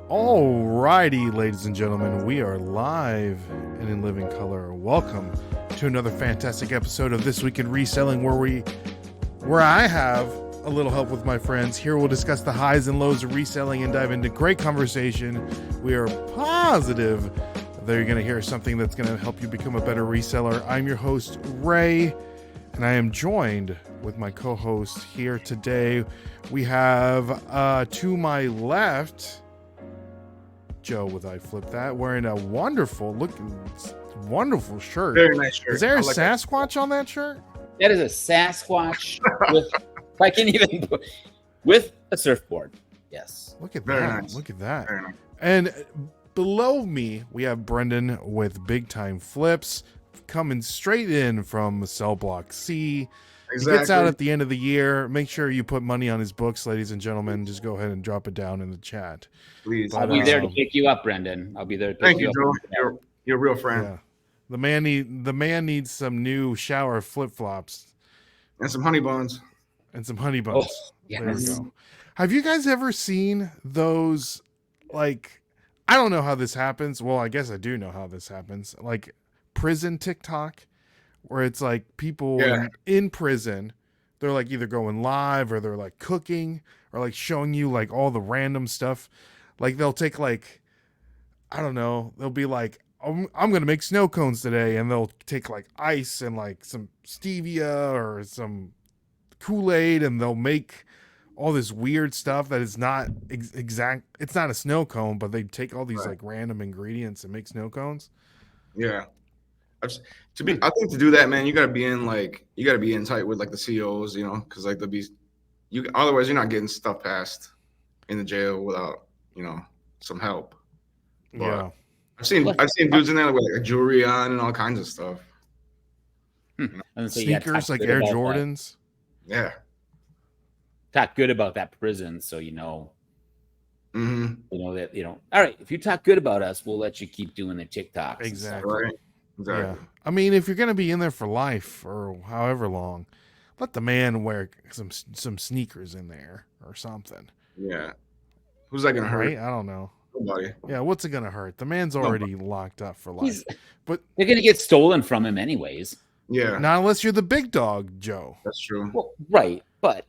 Alrighty, ladies and gentlemen, we are live and in living color. Welcome to another fantastic episode of This Week in Reselling, where I have a little help with my friends. Here we'll discuss the highs and lows of reselling and dive into great conversation. We are positive that you're going to hear something that's going to help you become a better reseller. I'm your host, Ray, and I am joined with my co-host here today. We have to my left, Joe with I Flip That, wearing a wonderful shirt. Very nice shirt. Is there a Sasquatch on that shirt? That is a Sasquatch with a surfboard. Yes. Look at Very that. nice. Look at that. Very nice. And below me, we have Brendan with Big Time Flips coming straight in from Cell Block C. Exactly. He gets out at the end of the year. Make sure you put money on his books, ladies and gentlemen. Just go ahead and drop it down in the chat. Please. But, I'll be there to pick you up, Brendan. I'll be there to pick Thank you you, up. Joe. You're a real friend. Yeah. The man needs some new shower flip-flops And some honey buns. and some honey buns. Oh, There we yes. go. Have you guys ever seen those, like, I don't know how this happens. Well, I guess I do know how this happens. Like prison TikTok, where it's like people in prison, they're like either going live or they're like cooking or like showing you like all the random stuff. Like they'll take like, I don't know, they'll be like, I'm going to make snow cones today. And they'll take like ice and like some stevia or some Kool-Aid and they'll make all this weird stuff that is not exact. It's not a snow cone, but they take all these like random ingredients and make snow cones. Yeah. I think to do that, man, you gotta be in tight with like the CEOs, you know, because like otherwise you're not getting stuff passed in the jail without, you know, some help. But Yeah. I've seen dudes in there with like a jewelry on and all kinds of stuff. Sneakers like Air Jordans. Yeah. Talk good about that prison, so you know. Mm-hmm. You know that all right, if you talk good about us, we'll let you keep doing the TikToks. Exactly. Right. Exactly. Yeah. I mean, if you're going to be in there for life or however long, let the man wear some sneakers in there or something. Yeah. Who's that gonna hurt? Right? I don't know. Nobody. Yeah, what's it going to hurt? The man's already locked up for life. But They're gonna get stolen from him anyways. Yeah. not unless you're the big dog, Joe. That's true. Well, right, but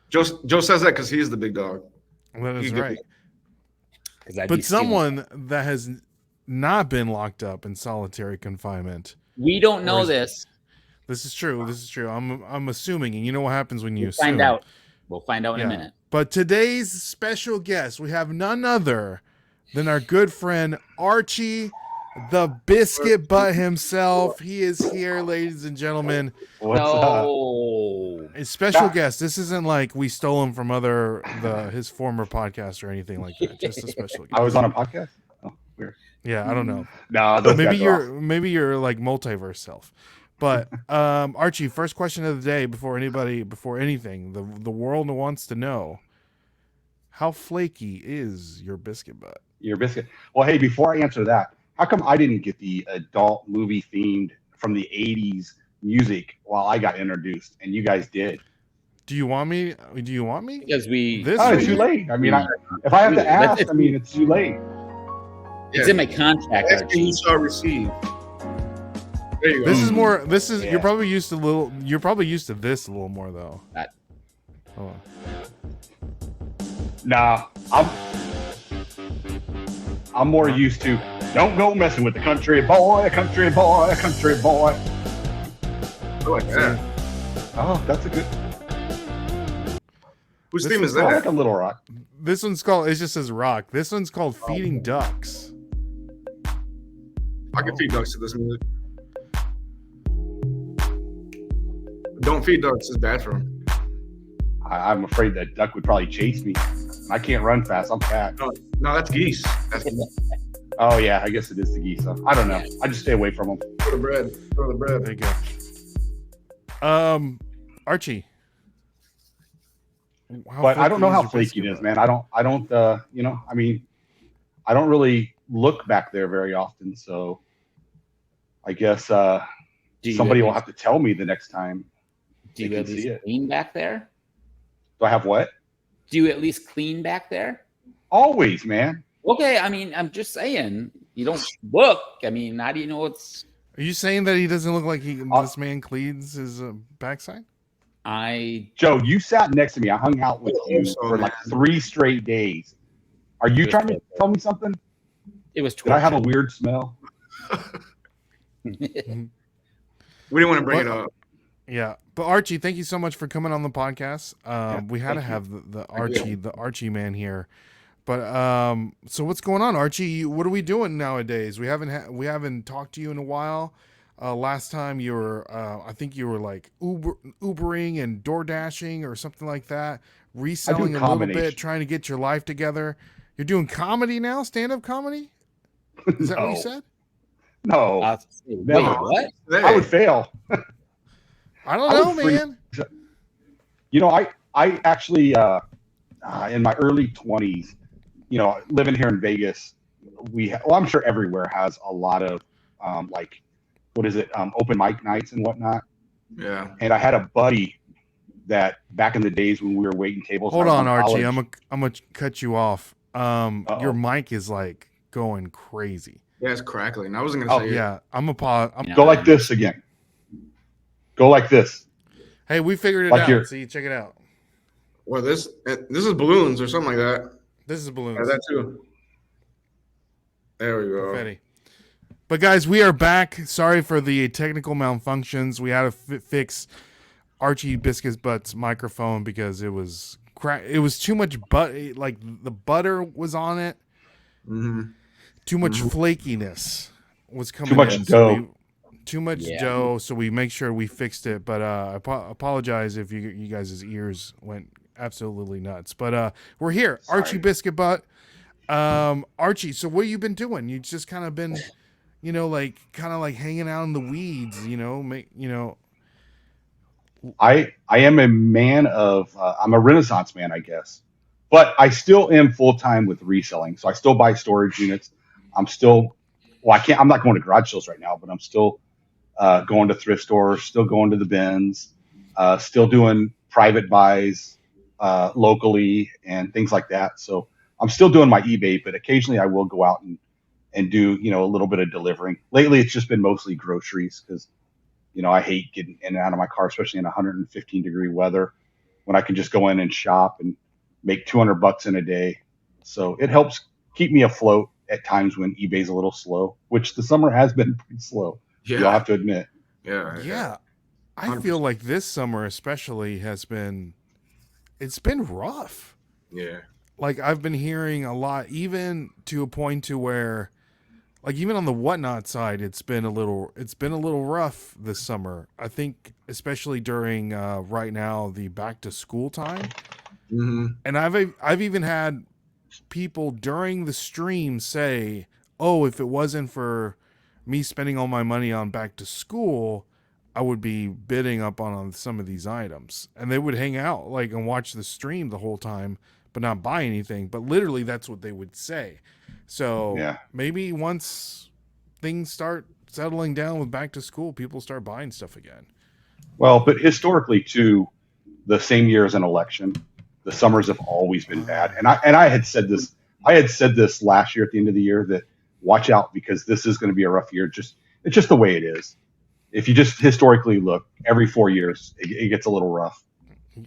Joe says that because he's the big dog. That is You get right. but someone that has not been locked up in solitary confinement. we don't know Or is- this. This is true. This is true. I'm assuming, and you know what happens when you We'll assume. find out. We'll find out in a Yeah. minute. But today's special guest, we have none other than our good friend Archie, the Biscuit Butt himself. He is here, ladies and gentlemen. What's up? No. A special guest. This isn't like we stole him from his former podcast or anything like that. Just a special guest. I was on a podcast. Oh, weird. Yeah, I don't know. No, those Maybe guys are awesome. maybe you're like multiverse self. But Archie, first question of the day before anything, the world wants to know, how flaky is your biscuit butt? Your biscuit. Well, hey, before I answer that, how come I didn't get the adult movie themed from the 80s music while I got introduced and you guys did? Do you want me? Because we This Oh, it's week? too late. I mean, if I have to ask, I mean, it's too late. it's in my contract, Next thing Archie. you shall receive. There you go. This is more. This is Yeah. You're probably used to this a little more though. That- Hold on. Nah, I'm more used to don't go messing with the country boy, country boy, country boy. I like that. Oh, that's a good. Whose This theme is I like that? a little rock. This one's called. It just says rock. This one's called feeding ducks. I can feed ducks to this music. Don't feed ducks. It's bad for them. I'm afraid that duck would probably chase me. I can't run fast. I'm fat. No, that's geese. That's Oh yeah, I guess it is the geese. Huh? I don't know. I just stay away from them. for the bread. For the bread. There you go. Archie. But I don't know how flaky flaky it is, man. I don't, you know, I mean, I don't really look back there very often. So I guess Do you somebody at will least- have to tell me the next time. Do you they at can least see it. clean back there? Do I have what? Do you at least clean back there? Always, man. Okay, I mean, I'm just saying, you don't look. I mean, how do you know it's? Are you saying that he doesn't look like this man cleans his backside? Joe, you sat next to me. I hung out with you so, for like 3 straight days. Are you trying to tell me something? It was. Did I have a weird smell? We didn't want to bring it up. Yeah, but Archie, thank you so much for coming on the podcast. We had to have the Archie man here. But so what's going on, Archie? What are we doing nowadays? We haven't talked to you in a while. Last time you were, I think you were like Ubering and Door Dashing or something like that, reselling a little bit, trying to get your life together. You're doing comedy now, stand-up comedy? Is that what you said? No. Wait, what? I would fail. I don't know, man. You know, I actually in my early 20s, you know, living here in Vegas, I'm sure everywhere has a lot of like, what is it, open mic nights and whatnot. Yeah. And I had a buddy that back in the days when we were waiting tables. Hold on, Archie. I'm gonna cut you off. Your mic is like going crazy. Yeah, it's crackling. I wasn't gonna say. Yeah, I'm a pause. Go like this again. Go like this. Hey, we figured it like out. See, check it out. Well, this is balloons or something like that. This is balloons. Yeah, that too. There we go. Confetti. But guys, we are back. Sorry for the technical malfunctions. We had to fix Archie Biscuit's Butt's microphone because it was It was too much like the butter was on it. Mm-hmm. Too much flakiness was coming. Too much in, dough. Too much dough, so we make sure we fixed it. But I apologize if you guys' ears went absolutely nuts. But we're here, Sorry. Archie Biscuit Butt. Archie, so what have you been doing? You just kind of been, like hanging out in the weeds. I am a man of I'm a Renaissance man, I guess, but I still am full time with reselling. So I still buy storage units. I'm not going to garage sales right now, but I'm still going to thrift stores, still going to the bins, still doing private buys locally and things like that. So I'm still doing my eBay, but occasionally I will go out and do, a little bit of delivering. Lately, it's just been mostly groceries because, I hate getting in and out of my car, especially in 115-degree weather when I can just go in and shop and make $200 in a day. So it helps keep me afloat at times when eBay's a little slow, which the summer has been pretty slow. Yeah. You'll have to admit. Yeah. I 100%. feel like this summer especially it's been rough. Yeah. Like I've been hearing a lot, even to a point to where, like even on the whatnot side, it's been a little rough this summer. I think especially during right now the back to school time, and I've even had people during the stream say, "Oh, if it wasn't for me spending all my money on back to school, I would be bidding up on some of these items," and they would hang out and watch the stream the whole time, but not buy anything. But literally, that's what they would say. So maybe once things start settling down with back to school, people start buying stuff again. Well, but historically too, the same year as an election, the summers have always been bad. And I had said this. I had said this last year at the end of the year that watch out because this is going to be a rough year. It's just the way it is. If you just historically look, every 4 years it gets a little rough.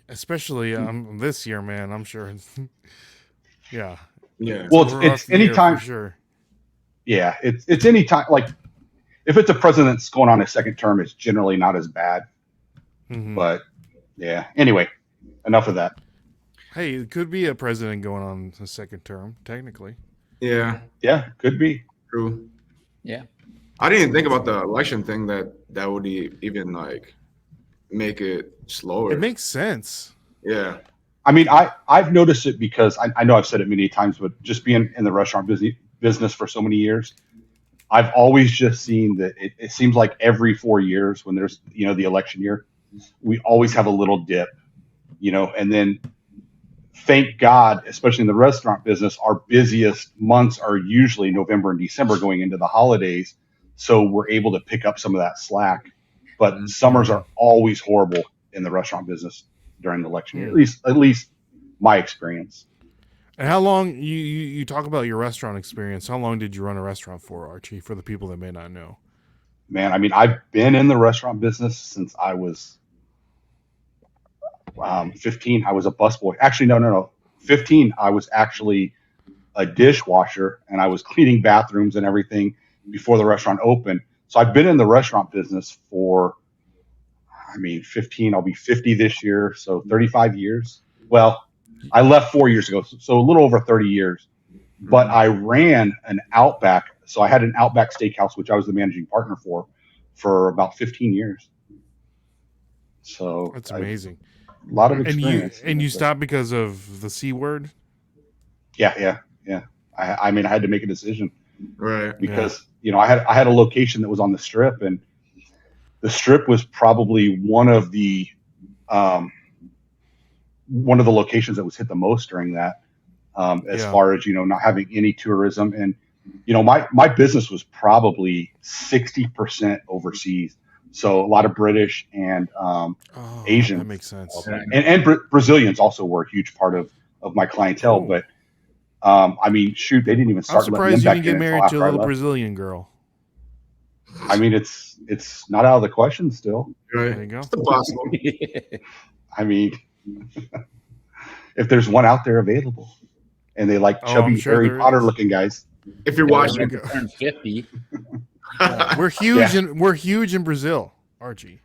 Especially this year, man. I'm sure. Yeah. Yeah. Well, it's anytime. Sure. Yeah, it's any time. Like if it's a president that's going on his second term, it's generally not as bad. Mm-hmm. But yeah. Anyway, enough of that. Hey, it could be a president going on his second term, technically. Yeah. Yeah, could be. True. Yeah. I didn't even think about the election thing that would even make it slower. It makes sense. Yeah. I mean, I've noticed it because I know I've said it many times, but just being in the restaurant business for so many years, I've always just seen that it seems like every 4 years when there's, the election year, we always have a little dip, and then thank God, especially in the restaurant business, our busiest months are usually November and December going into the holidays. So we're able to pick up some of that slack, but summers are always horrible in the restaurant business during the election year, at least my experience. And how long you talk about your restaurant experience? How long did you run a restaurant for, Archie? For the people that may not know. Man, I mean, I've been in the restaurant business since I was 15. I was a busboy. Actually, no. 15, I was actually a dishwasher, and I was cleaning bathrooms and everything before the restaurant opened. So I've been in the restaurant business for, 15. I'll be 50 this year, so 35 years. Well, I left 4 years ago, so a little over 30 years. But I ran an Outback. So I had an Outback Steakhouse, which I was the managing partner for about 15 years. So That's amazing. A lot of experience. And you stopped because of the C word? Yeah. I had to make a decision, Right? Because I had a location that was on the Strip, and the Strip was probably one of the locations that was hit the most during that. As far as not having any tourism, and my business was probably 60% overseas, so a lot of British and Asians. That makes sense. And Brazilians also were a huge part of my clientele. But shoot, they didn't even start. I'm surprised you didn't get married to a little Brazilian girl. It's not out of the question still. Right. There you go. It's possible. If there's one out there available, and they like chubby Harry Potter looking guys. If you're watching, turn 50. We're huge we're huge in Brazil, Archie.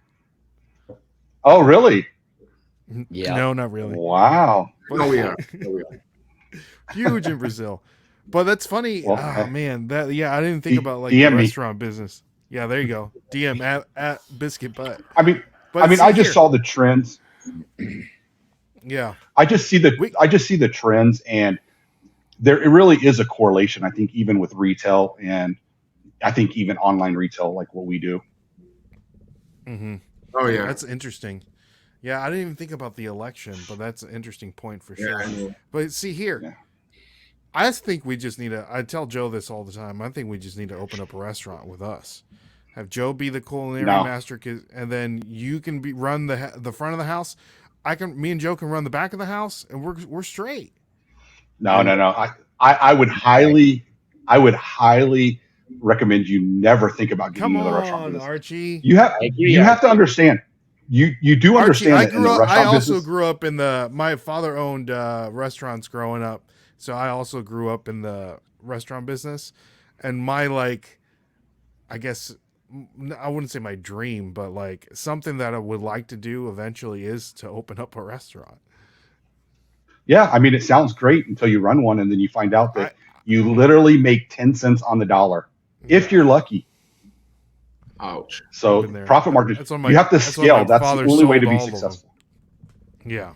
Oh, really? Yeah. No, not really. Wow. No, we are. Huge in Brazil. But that's funny. Well, man, I didn't think about like DM the me. restaurant business. Yeah, there you go. DM at Biscuit Butt. I just saw the trends. Yeah. I just see the trends, and it really is a correlation, I think, even with retail, and I think even online retail, like what we do. Mm-hmm. Oh yeah, that's interesting. Yeah, I didn't even think about the election, but that's an interesting point for sure. Yeah. But see here, I think we just need I tell Joe this all the time. I think we just need to open up a restaurant with us. Have Joe be the culinary master, and then you can run the front of the house. Me and Joe can run the back of the house, and we're straight. No. I would highly recommend you never think about getting into the restaurant business. Archie. You have to understand. You do understand Archie, that in the restaurant I also business. grew up in my father owned restaurants growing up, so I also grew up in the restaurant business, and my I guess I wouldn't say my dream, but like something that I would like to do eventually is to open up a restaurant. Yeah, it sounds great until you run one, and then you find out that you literally make 10 cents on the dollar, if you're lucky. Ouch. So profit margin, you have to scale. That's the only way to be successful. Yeah.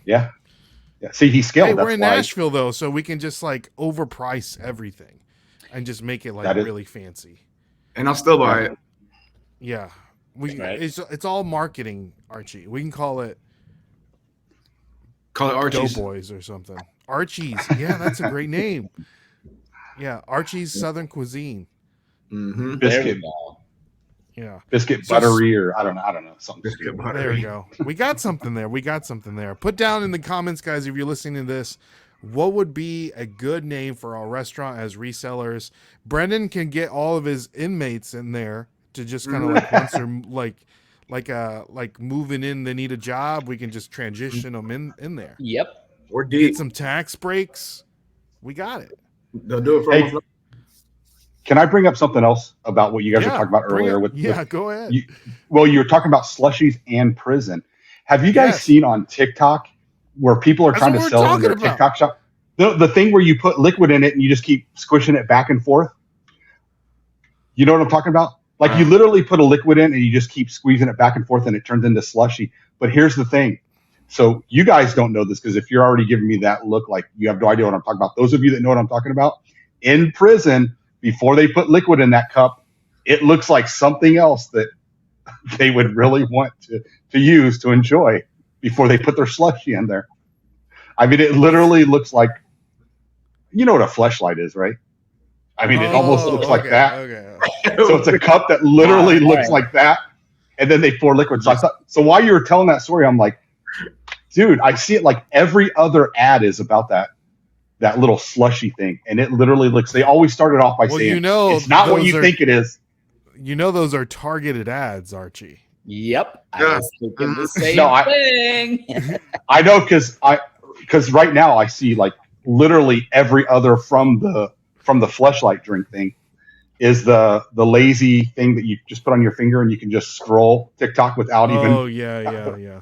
See, he scaled. Hey, That's we're in why. Nashville though, so we can just overprice everything and just make it really fancy. And I'll still buy it. Yeah, it's all marketing, Archie. We can call it Archie's Doughboys or something. Archie's, yeah, that's a great name. Yeah, Archie's Southern Cuisine. Mm-hmm. Biscuit. Yeah, Biscuit buttery, or I don't know something. Biscuit buttery. There we go. We got something there. Put down in the comments, guys, if you're listening to this, what would be a good name for our restaurant as resellers? Brendan can get all of his inmates in there to just kind of once they're like moving in, they need a job, we can just transition them in there. Yep. Or get some tax breaks. We got it. They'll do it for Can I bring up something else about what you guys were talking about earlier? Go ahead. You were talking about slushies and prison. Have you guys seen on TikTok where people are trying to sell in their TikTok shop the thing where you put liquid in it and you just keep squishing it back and forth? You know what I'm talking about? Like you literally put a liquid in and you just keep squeezing it back and forth and it turns into slushy. But here's the thing. So you guys don't know this, because if you're already giving me that look like you have no idea what I'm talking about, those of you that know what I'm talking about, in prison, before they put liquid in that cup, it looks like something else that they would really want to use to enjoy before they put their slushy in there. It literally looks like, you know what a fleshlight is, right? It almost looks like that. Okay. So it's a cup that literally looks like that, and then they pour liquid. So while you were telling that story, I'm like, dude, I see it like every other ad is about that that little slushy thing, and it literally looks. They always started off by Well, saying, you know, "It's not what those you are- think it is." You know those are targeted ads, Archie. Yep, I Yeah. was thinking the same No, thing. I know because right now I see like literally every other from the fleshlight drink thing is the lazy thing that you just put on your finger and you can just scroll TikTok without Oh even. yeah.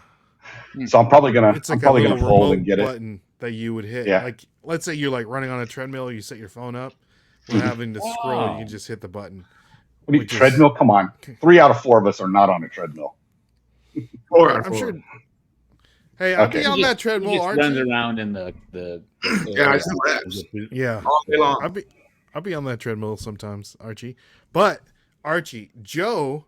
So I'm probably gonna It's like a fold little and remote get it. button that you would hit. Yeah. Like, let's say you're like running on a treadmill, you set your phone up, without having to scroll, you Wow. can just hit the button. What do you, which is- treadmill? Come on, 3 out of 4 of us are not on a treadmill. 4 out of I'm 4. sure. Hey, I'll Okay. be on He that just- he treadmill, just runs Archie. around in the Yeah, I just do laps Yeah, all day long. I'll be on that treadmill sometimes, Archie. But Archie, Joe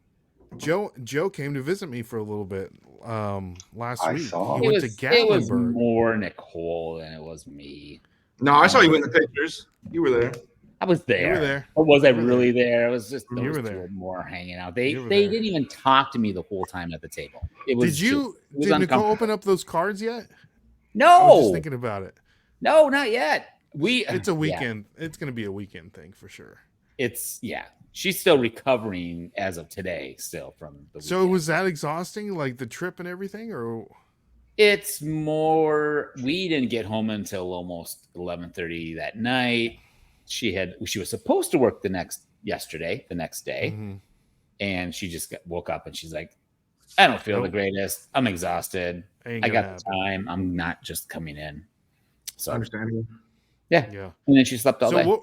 came to visit me for a little bit last I week. saw. He It went was, to it was Gatlinburg. more Nicole than it was me. No, I saw you in the pictures. You were there. I was there. You were there. Or was I You were really there? It was just You those were two there. more hanging out. They You were they there. didn't even talk to me the whole time at the table. It was Did you? just- it was Did Nicole uncomfortable. open up those cards yet? I was No, just thinking about it. no, not yet. It's a yeah, weekend. It's going to be a weekend thing for sure. yeah. She's still recovering as of today, still from the. So weekend. was that exhausting, like the trip and everything, or? It's more. We didn't get home until almost 11:30 that night. She was supposed to work the next day, Mhm. and she just woke up and she's like, "I don't feel the Nope. greatest. I'm exhausted. Ain't I gonna got the happen. time. I'm not just coming in." So Understandable. yeah, Yeah. and then she slept all So day. what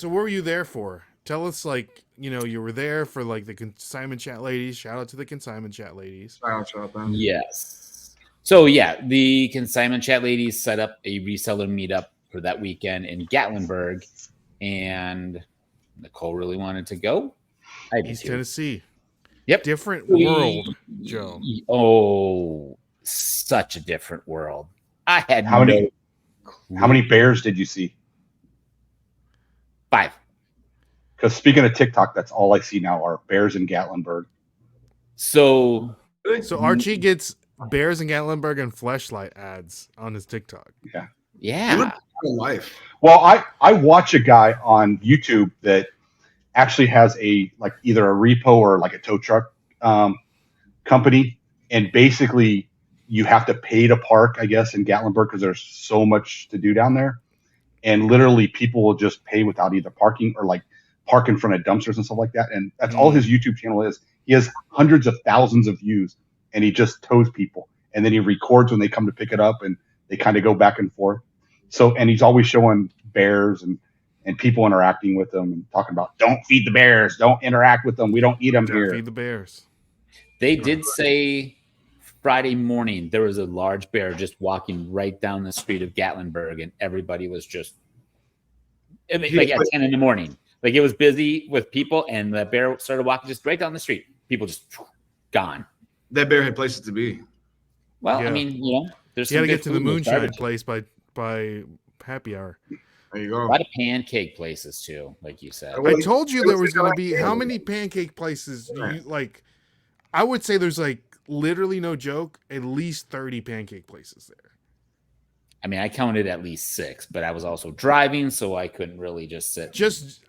were you there for? Tell us, like, you were there for like the consignment chat ladies. Shout out to the consignment chat ladies. Shout out, man. Yes. So yeah, the consignment chat ladies set up a reseller meetup for that weekend in Gatlinburg, and Nicole really wanted to go. I did East too. Tennessee. Yep. Different We- world, Joe. Oh, such a different world. I had How many- clue. How many bears did you see? 5. Because speaking of TikTok, that's all I see now are bears in Gatlinburg. So So Archie gets Bears in Gatlinburg and Fleshlight ads on his TikTok. yeah, Life. Well, I watch a guy on YouTube that actually has a like either a repo or like a tow truck company, and basically you have to pay to park, I guess, in Gatlinburg because there's so much to do down there, and literally people will just pay without either parking or like park in front of dumpsters and stuff like that, and that's all his YouTube channel is. He has hundreds of thousands of views, and he just tows people, and then he records when they come to pick it up, and they kind of go back and forth. So, and he's always showing bears and people interacting with them and talking about, don't feed the bears, don't interact with them, we don't eat them Don't here. feed the bears. they did say Friday morning there was a large bear just walking right down the street of Gatlinburg, and everybody was just like at 10 in the morning. Like it was busy with people, and the bear started walking just right down the street. People just gone. That bear had places to be. Well, Yeah. I mean, there's You got to some get good to the food in those moonshine garbage. place by happy hour. There you A go. lot of pancake places too, like you said. Well, I told you there was going to be Yeah. how many pancake places? Like, I would say there's like literally no joke, at least 30 pancake places there. I mean, I counted at least 6, but I was also driving, so I couldn't really just sit.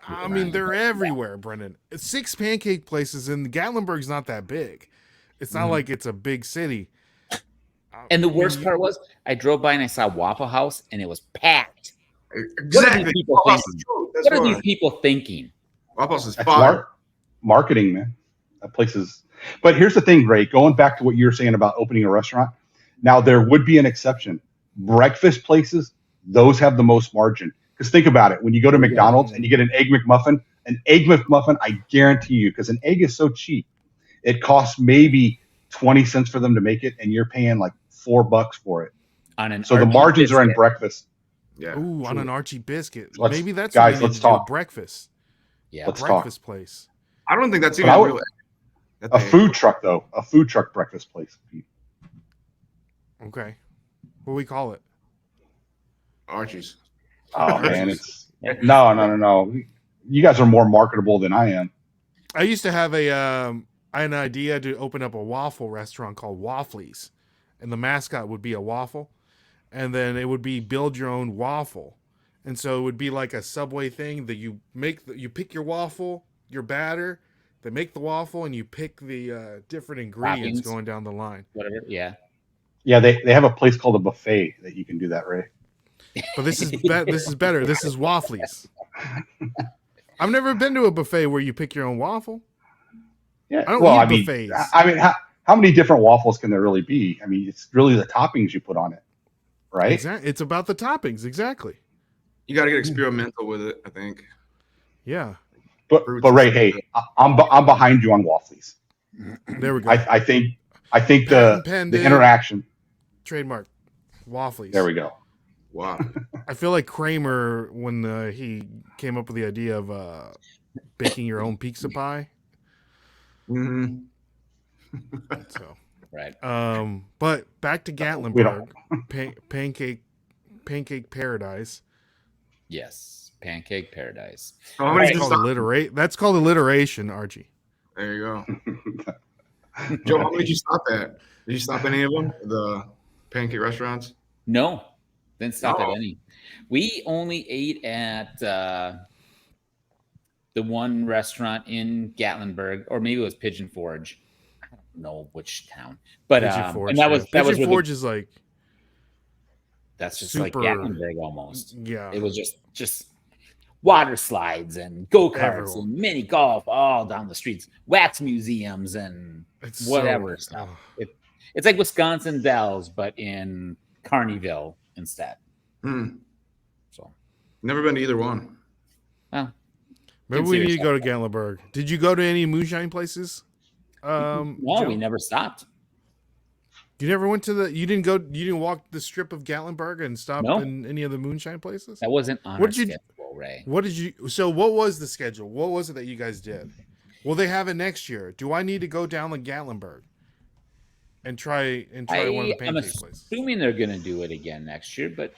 I mean, they're everywhere, Brendan. 6 pancake places, and Gatlinburg's not that big. It's not like it's a big city. And the worst part was, I drove by and I saw Waffle House, and it was packed. Exactly. What are these people Waffle House thinking? is true. That's What are why. these people thinking? Waffle House is That's fire. marketing, man. That place is. But here's the thing, Ray. Going back to what you were saying about opening a restaurant, now there would be an exception. Breakfast places, those have the most margin. Because think about it. When you go to McDonald's and you get an Egg McMuffin, I guarantee you, because an egg is so cheap, it costs maybe 20 cents for them to make it, and you're paying like $4 for it. On an So the Archie margins are in biscuit. breakfast. Yeah. Ooh, on true. an Archie biscuit. Let's- Maybe that's guys, what we need let's to do, talk. breakfast. Yeah, Let's talk. Breakfast place. I don't think that's But even I would- real. That A thing. food truck, though. A food truck breakfast place. Okay. What do we call it? Archie's. Oh, man. It's no. You guys are more marketable than I am. I used to have I had an idea to open up a waffle restaurant called Wafflies, and the mascot would be a waffle, and then it would be build your own waffle, And so it would be like a Subway thing that you pick your waffle, your batter, they make the waffle, and you pick the different ingredients Toppings. going down the line. Whatever. Yeah. Yeah, they have a place called a buffet that you can do that, Ray. But this is better. This is Wafflies. I've never been to a buffet where you pick your own waffle. Yeah. I don't well, eat I mean, buffets. I mean, how many different waffles can there really be? I mean, it's really the toppings you put on it, right? Exactly. It's about the toppings. Exactly. You got to get experimental with it, I think. Yeah. But Ray, hey, I'm behind you on Wafflies. There we go. I think Patent the pending. interaction. Trademark. Wafflies. There we go. Wow. I feel like Kramer when he came up with the idea of baking your own pizza pie. Mm-hmm. So Right. but back to Gatlinburg, pancake paradise. Yes. Pancake paradise. So how many That's did you called stop? That's called alliteration, Archie. There you go. Joe, how many did you stop at? Did you stop any of them? The pancake restaurants? No, didn't stop No. at any. We only ate at the one restaurant in Gatlinburg, or maybe it was Pigeon Forge. I don't know which town, but Pigeon Forge, and that was Pigeon where Forge is like that's just like super- Gatlinburg almost. yeah. It was just water slides and go karts Everyone. and mini golf all down the streets, wax museums and It's whatever so- stuff. It's like Wisconsin Dells, but in Carneyville instead. Hmm. So, Never been to either one. well, Maybe we need to Consider go to Gatlinburg. Did you go to any moonshine places? no, Joe? we never stopped. You never went to you didn't walk the strip of Gatlinburg and stop No. in any of the moonshine places? That wasn't on What our did you- schedule, Ray. What was the schedule? What was it that you guys did? Will they have it next year? Do I need to go down to Gatlinburg and try one of the I'm pancake places? assuming they're going to do it again next year, but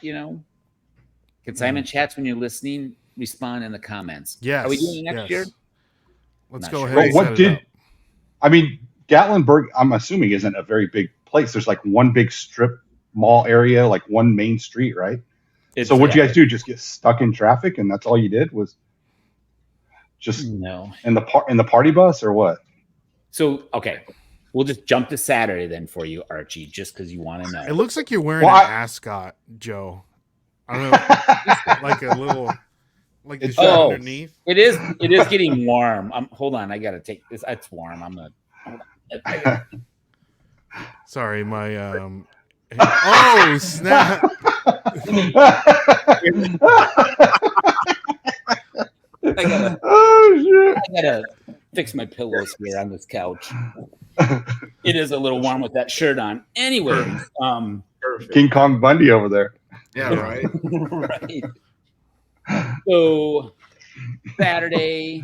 consignment chats when you're listening, respond in the comments. Yes. Are we doing it next year? Let's Not go sure. ahead But and what set it did- up. I mean, Gatlinburg, I'm assuming, isn't a very big place. There's like one big strip mall area, like one main street, right? So what'd you guys do? Just get stuck in traffic, and that's all you did was just No. in the party bus, or what? So, okay. We'll just jump to Saturday then for you, Archie, just because you want to know. It looks like you're wearing Well, an ascot, Joe. I don't know, like a little, like the It's- shirt Oh. underneath. It is getting warm. Hold on, I gotta take this. It's warm. I'm gonna. Sorry, my oh snap! Oh shit! I gotta fix my pillows here on this couch. It is a little warm with that shirt on. Anyways, Perfect. King Kong Bundy over there. Yeah, right. right. So Saturday,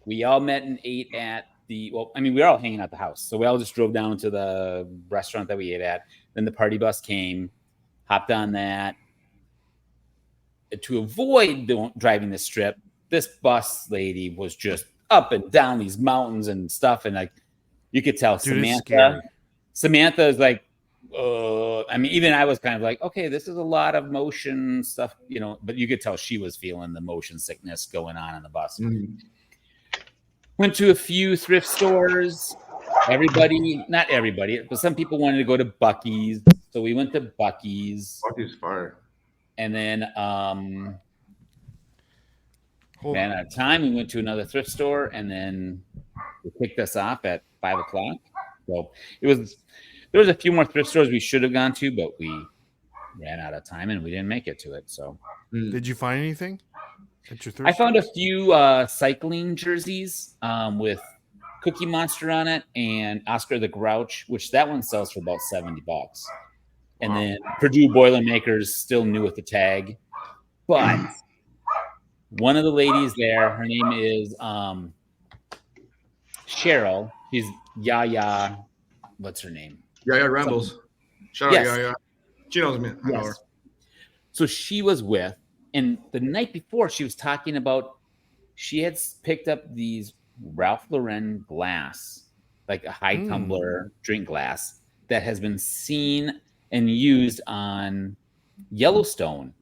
we all met and ate at we were all hanging out at the house. So we all just drove down to the restaurant that we ate at. Then the party bus came, hopped on that. To avoid driving this strip, this bus lady was just up and down these mountains and stuff. And like, you could tell Dude, it's scary. Samantha is like, even I was kind of like, okay, this is a lot of motion stuff, but you could tell she was feeling the motion sickness going on the bus. Mm. Went to a few thrift stores. Not everybody, but some people wanted to go to Buc-ee's. So we went to Buc-ee's. Buc-ee's fire. And then Hold ran on. out of time. We went to another thrift store, and then they picked us off at 5:00. So there was a few more thrift stores we should have gone to, but we ran out of time and we didn't make it to it. So Did you find anything at your thrift I found a stores? few cycling jerseys with Cookie Monster on it and Oscar the Grouch, which that one sells for about $70. And then Purdue Boilermakers, still new with the tag. But one of the ladies there, her name is Cheryl. She's Yaya. What's her name? Yaya Rambles. Shout Yes. out Yaya. She knows me. I know her. Yes. So she was with, and the night before she was talking about she had picked up these Ralph Lauren glass, like a high tumbler drink glass that has been seen and used on Yellowstone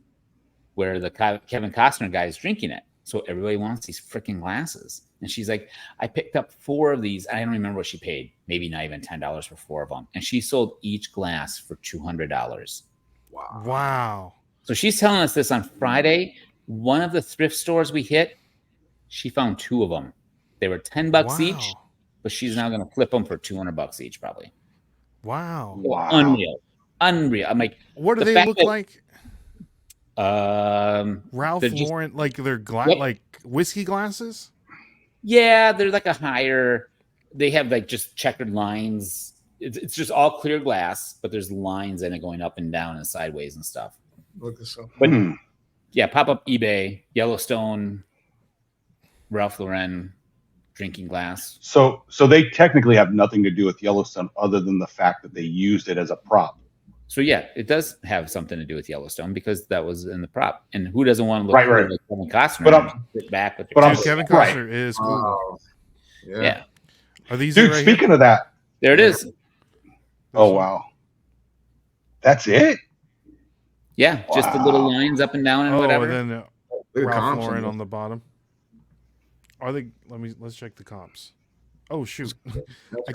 where the Kevin Costner guy is drinking it. So everybody wants these freaking glasses. And she's like, I picked up 4 of these. I don't remember what she paid. Maybe not even $10 for 4 of them. And she sold each glass for $200. Wow. So she's telling us this on Friday. One of the thrift stores we hit, she found 2 of them. They were $10 each, but she's now going to flip them for $200 each, probably. Wow. So unreal. I'm like, what do they look like? Ralph Lauren, like they're like whiskey glasses. Yeah, they're like a higher. They have like just checkered lines. It's just all clear glass, but there's lines in it going up and down and sideways and stuff. Look this up. But yeah, pop up eBay, Yellowstone, Ralph Lauren drinking glass. So they technically have nothing to do with Yellowstone other than the fact that they used it as a prop. So yeah, it does have something to do with Yellowstone because that was in the prop. And who doesn't want to look right. like Kevin Costner? But sit back with Kevin Costner is cool. Yeah. Are these dude? Right speaking here? Of that, there it is. Oh wow, that's it. Yeah, just the little lines up and down and whatever. And then Ralph Lauren on the bottom. Are they? Let's check the comps. Oh shoot! I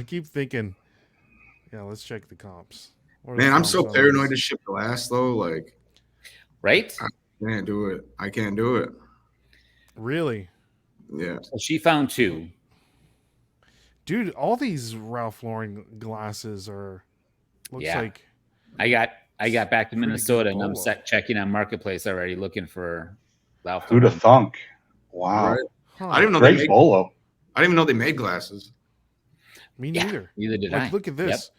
keep thinking. Yeah, let's check the comps. Man, I'm so paranoid to ship glass though. Like, right? I can't do it. I can't do it. Really? Yeah. So she found 2. Dude, all these Ralph Lauren glasses are. Looks like. I got back to Minnesota and I'm checking on Marketplace already, looking for Ralph Lauren. Who'd have thunk? Wow. Right. Huh. I didn't even know Great bolo. I didn't even know they made glasses. Me neither. Neither did I. Look at this. Yep.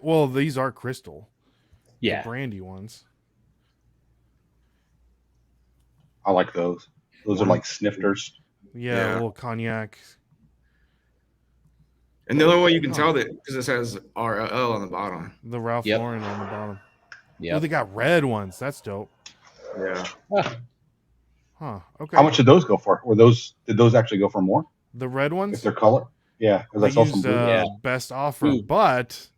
Well, these are crystal. Yeah. The brandy ones. I like those. Those are like snifters. Yeah, a little cognac. And the only way you can tell that because it says RLL on the bottom. The Ralph Lauren on the bottom. Yeah. Oh, they got red ones. That's dope. Yeah. Huh. Okay. How much did those go for? Did those actually go for more? The red ones? If they're color? Yeah, because I saw some blue. Best offer. But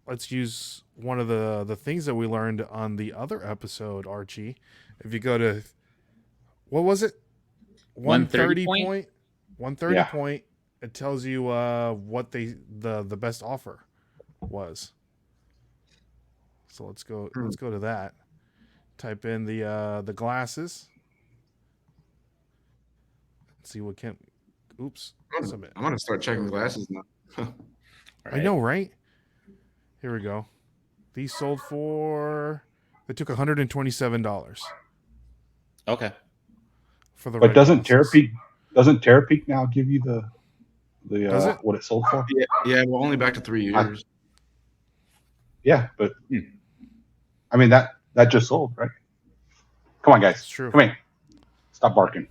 let's use one of the things that we learned on the other episode, Archie. If you go to what was it? 130 point? 130 point. It tells you what the best offer was. So let's go to that. Type in the glasses. Let's see what can. Oops. I'm gonna start checking glasses now. Right. I know, right? Here we go. These sold for. They took $127. Okay. For the. But doesn't Terapeak now give you the what it sold for? Yeah, well, only back to 3 years. Yeah, but I mean that just sold, right? Come on, guys. It's true. Come here. Stop barking.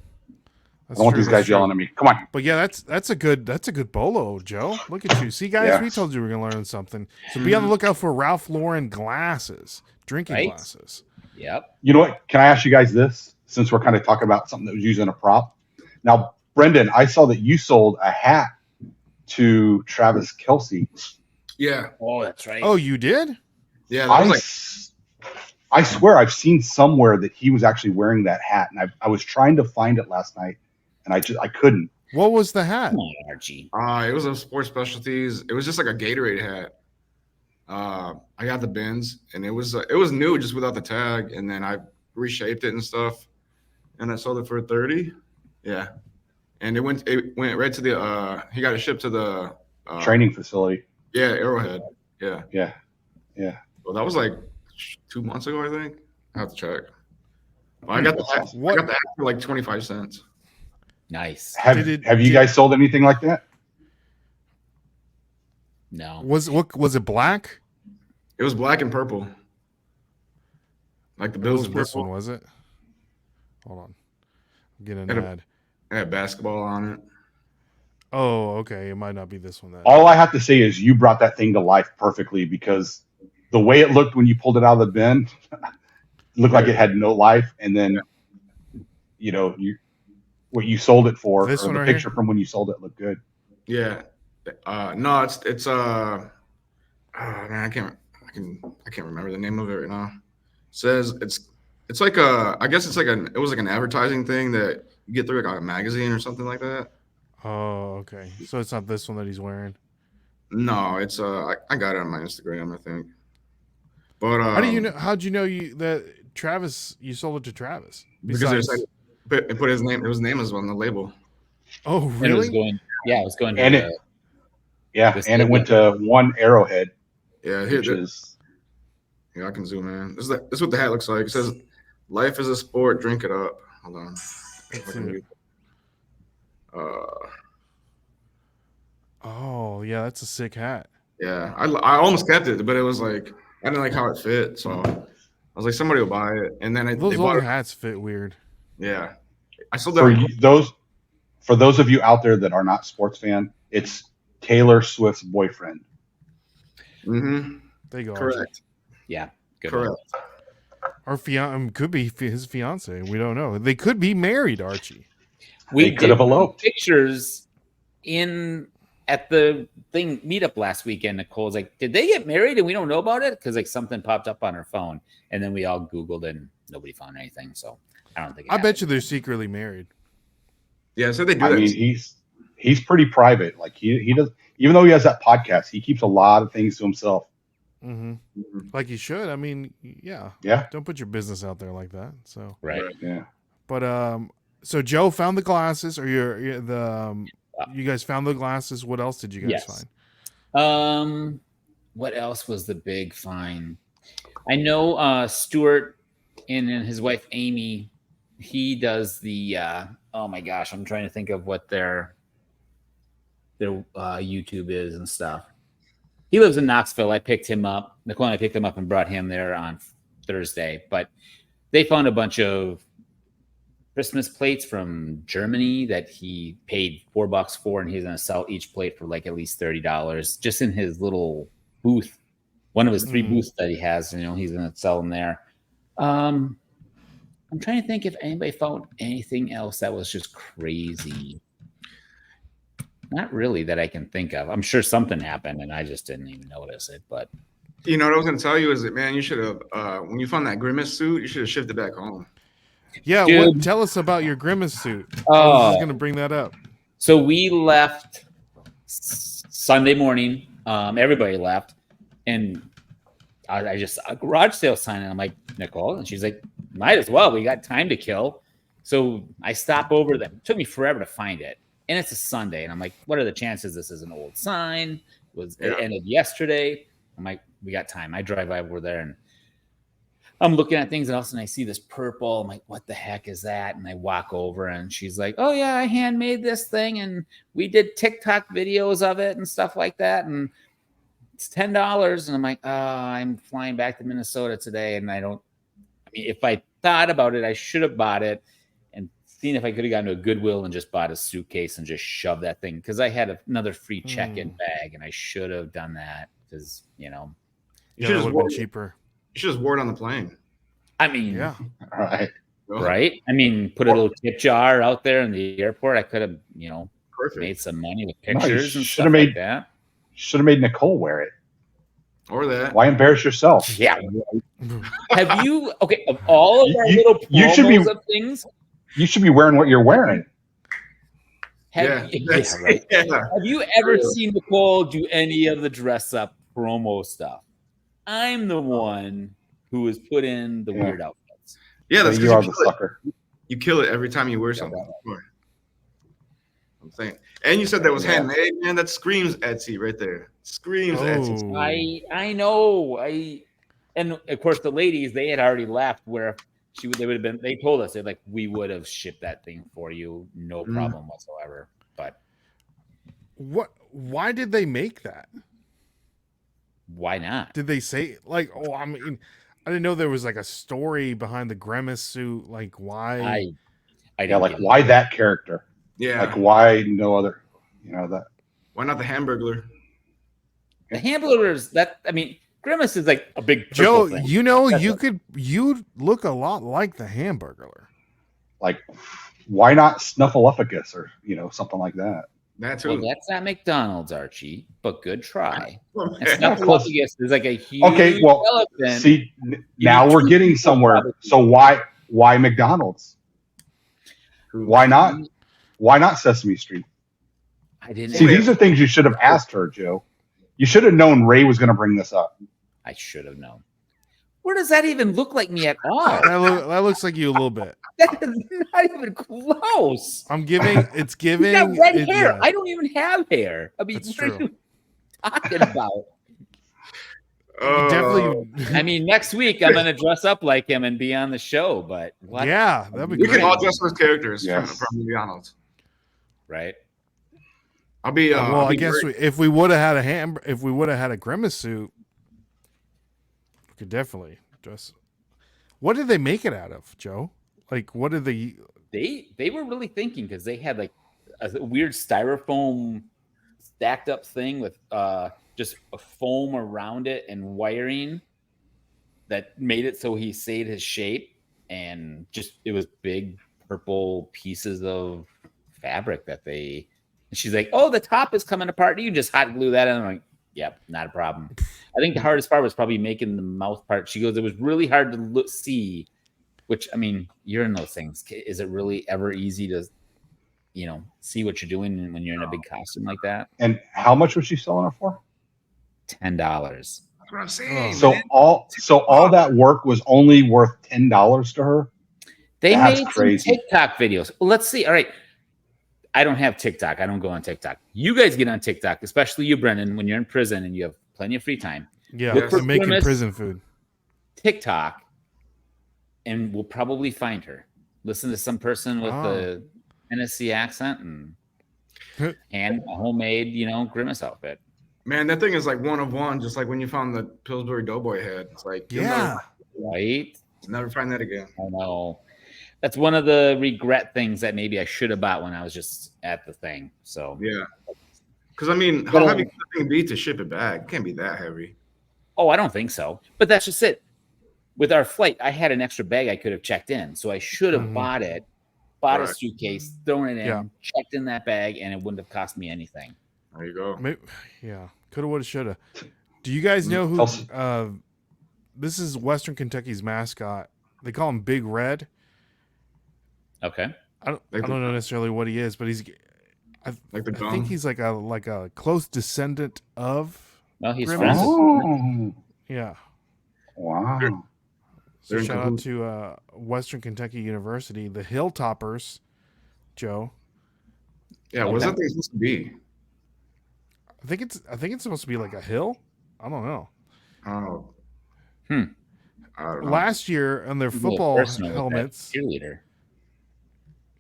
I don't want these guys yelling at me. Come on. But yeah, that's a good bolo, Joe. Look at you. See, guys, we told you we were gonna learn something. So be on the lookout for Ralph Lauren glasses, drinking glasses. Yep. You know what? Can I ask you guys this? Since we're kind of talking about something that was using a prop. Now, Brendan, I saw that you sold a hat to Travis Kelce. Yeah. Oh, that's right. Oh, you did? Yeah. I swear I've seen somewhere that he was actually wearing that hat, and I was trying to find it last night, and I couldn't. What was the hat? Come on, Archie. It was a sports specialties. It was just like a Gatorade hat. I got the bins, and it was new just without the tag, and then I reshaped it and stuff, and I sold it for $30. Yeah, and it went right to the. He got it shipped to the training facility. Yeah, Arrowhead. Yeah. Well, that was like 2 months ago, I think. I have to check. Well, I got the hat. I got the hat for like 25 cents. Nice. Have you guys sold anything like that? No. Was it black? It was black and purple. Like the Bills. This one was it? Hold on. I'm getting an ad. It had basketball on it. Oh, okay. It might not be this one then. All I have to say is you brought that thing to life perfectly because the way it looked when you pulled it out of the bin it looked like it had no life, and then what you sold it for, this or the picture from when you sold it looked good. Yeah. No, it's man, I can't remember the name of it right now. says it's like I guess it's like it was like an advertising thing that you get through like a magazine or something like that. Oh, okay. So it's not this one that he's wearing. No, it's I got it on my Instagram, I think. But How do you know? How'd you know that Travis? You sold it to Travis because there's like it put his name. His name is on the label. Oh, And it was really? going. Yeah, it was going. And To and it went to one Arrowhead. Yeah, here which is I can zoom in. This is what the hat looks like. It says, "Life is a sport. Drink it up." Hold on. Oh, yeah, that's a sick hat. Yeah, I almost kept it, but it was like I didn't like how it fit, so I was like, somebody will buy it, and then Those they bought other it. hats fit weird. Yeah, I sold for that. those of you out there that are not sports fan, it's Taylor Swift's boyfriend. Mm-hmm. There you go. Correct. Archie. Yeah, good Correct. Or could be his fiance. We don't know. They could be married, Archie. We They could have eloped. Pictures at the thing meetup last weekend. Nicole's like, "Did they get married and we don't know about it?" Because like something popped up on her phone, and then we all Googled and nobody found anything. So I don't think. I bet you they're secretly married. Yeah, so they do I that. mean, he's pretty private. Like he does, even though he has that podcast, he keeps a lot of things to himself. Mm-hmm. Like you should. I mean, yeah. Don't put your business out there like that. So right. Yeah. But so Joe found the glasses, or you guys found the glasses. What else did you guys find? What else was the big find? I know Stuart and his wife Amy. He does the oh my gosh, I'm trying to think of what their YouTube is and stuff. He lives in Knoxville. I picked him up. Nicole and I picked him up and brought him there on Thursday. But they found a bunch of Christmas plates from Germany that he paid $4 for, and he's going to sell each plate for like at least $30 just in his little booth. One of his 3 booths that he has, he's going to sell them there. I'm trying to think if anybody found anything else that was just crazy. Not really that I can think of. I'm sure something happened and I just didn't even notice it. But what I was going to tell you is that, man, you should have when you found that Grimace suit, you should have shipped it back home. Yeah, tell us about your Grimace suit. I was just going to bring that up. So we left Sunday morning. Everybody left, and I just saw a garage sale sign, and I'm like, Nicole, and she's like, might as well. We got time to kill. So I stop over there. It took me forever to find it. And it's a Sunday. And I'm like, what are the chances this is an old sign? It ended yesterday. I'm like, we got time. I drive over there and I'm looking at things, and all of a sudden I see this purple. I'm like, what the heck is that? And I walk over and she's like, oh yeah, I handmade this thing and we did TikTok videos of it and stuff like that. And it's $10. And I'm like, oh, I'm flying back to Minnesota today. And if I thought about it, I should have bought it and seen if I could have gone to a Goodwill and just bought a suitcase and just shoved that thing, because I had another free check-in bag, and I should have done that because that would have been cheaper. You should just wore it on the plane. I mean, All right. Right? I mean, put a little tip jar out there in the airport. I could have, Perfect. made some money with pictures and stuff like that. Should have made Nicole wear it. Or that. Why embarrass yourself? Yeah. Have you, of all of our little promos of things, you should be wearing what you're wearing. Have you ever seen Nicole do any of the dress up promo stuff? I'm the one who has put in the weird outfits. Yeah, that's you are the sucker. You kill it every time you wear something. I'm saying. And you said that was handmade, man. That screams Etsy right there. Screams Etsy. I know. And of course the ladies, they had already left where they told us we would have shipped that thing for you, no problem whatsoever. But why did they make that? Why not? Did they say I didn't know there was like a story behind the Grimace suit. Like why? Why that character? Yeah. Like why no other? That. Why not the Hamburglar? The Hamburglers. Grimace is like a big Joe. thing. You look a lot like the Hamburglar. Like, why not Snuffleupagus or something like that? That too. Well, that's not McDonald's, Archie, but good try. Oh, And man. Snuffleupagus is like a huge Okay, well, elephant. see, You now need we're two getting people, somewhere. probably. So why McDonald's? Why not Sesame Street? I didn't. See, these are things you should have asked her, Joe. You should have known Ray was going to bring this up. I should have known. Where does that even look like me at all? That looks like you a little bit. That is not even close. It's giving. You got red it- hair. yeah. I don't even have hair. I mean, That's what are true. you talking about? You definitely. I mean, next week I'm going to dress up like him and be on the show, but what? Yeah, that'd be We great. can all dress as characters Yes. from McDonald's. Right? I'll be. well, I'll I be guess great. if we would have had a grimace suit, we could definitely dress. What did they make it out of, Joe? Like, what did they? They were really thinking because they had like a weird styrofoam stacked up thing with just a foam around it and wiring that made it so he stayed his shape, and just it was big purple pieces of fabric that they. And she's like, "Oh, the top is coming apart. You just hot glue that." And I'm like, "Yep, not a problem." I think the hardest part was probably making the mouth part. She goes, "It was really hard to see." Which, I mean, you're in those things. Is it really ever easy to, see what you're doing when you're in a big costume like that? And how much was she selling it for? $10. That's what I'm saying. So man. all that work was only worth $10 to her. They That's made crazy. some TikTok videos. Well, let's see. All right. I don't have TikTok. I don't go on TikTok. You guys get on TikTok, especially you, Brendan, when you're in prison and you have plenty of free time. Yeah, Look for I'm making grimace. prison food. TikTok, and we'll probably find her. Listen to some person with the Tennessee accent and a homemade, grimace outfit. Man, that thing is like one of one, just like when you found the Pillsbury Doughboy head. It's like you'll Yeah, Right? never find that again. I know. That's one of the regret things that maybe I should have bought when I was just at the thing. So Yeah. Because I mean, how heavy can the thing be to ship it back? It can't be that heavy. Oh, I don't think so. But that's just it. With our flight, I had an extra bag I could have checked in. So I should have bought a Right. suitcase, thrown it in, Yeah. checked in that bag, and it wouldn't have cost me anything. There you go. Maybe, yeah. Coulda, woulda, shoulda. Do you guys know who? This is Western Kentucky's mascot. They call him Big Red. Okay. I don't know necessarily what he is, but I Like the think gum. he's like a close descendant of. Well, he's Grimace? friends. Oh, Yeah. wow. So They're in shout out cahoots. to Western Kentucky University, the Hilltoppers, Joe. Yeah, what's that thing supposed to be? I think it's supposed to be like a hill. I don't know. Oh. Hmm. I don't know. Last year on their He's a little football personal with that helmets. cheerleader.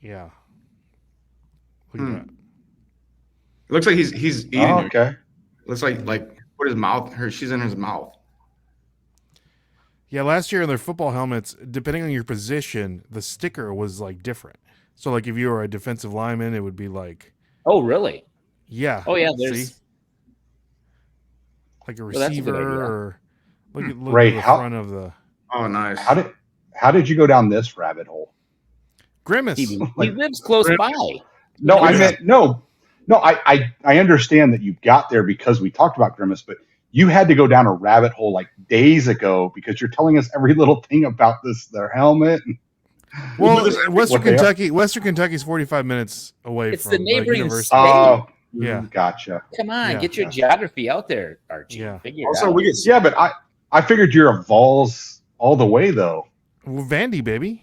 Yeah. Look at that. It looks like he's eating Oh, her. okay. Looks like put his mouth. She's in his mouth. Yeah, last year in their football helmets, depending on your position, the sticker was like different. So like if you were a defensive lineman, it would be like Oh, really? yeah. Oh, yeah. see? There's Like a Well, that's a good receiver idea. or look Ray, at the how- front of the Oh, nice. How did you go down this rabbit hole? grimace. he Like- lives close by. No, I Yeah. meant no. I understand that you got there because we talked about Grimace, but you had to go down a rabbit hole like days ago because you're telling us every little thing about their helmet. Well, What Western they are? Kentucky's 45 minutes away It's from the neighboring university. state. Oh, Yeah. gotcha. Come on, Yeah. get your geography out there, Archie. Yeah. Figure it Also, out. we get Yeah, but I figured you're a Vols all the way though. Well, Vandy, baby.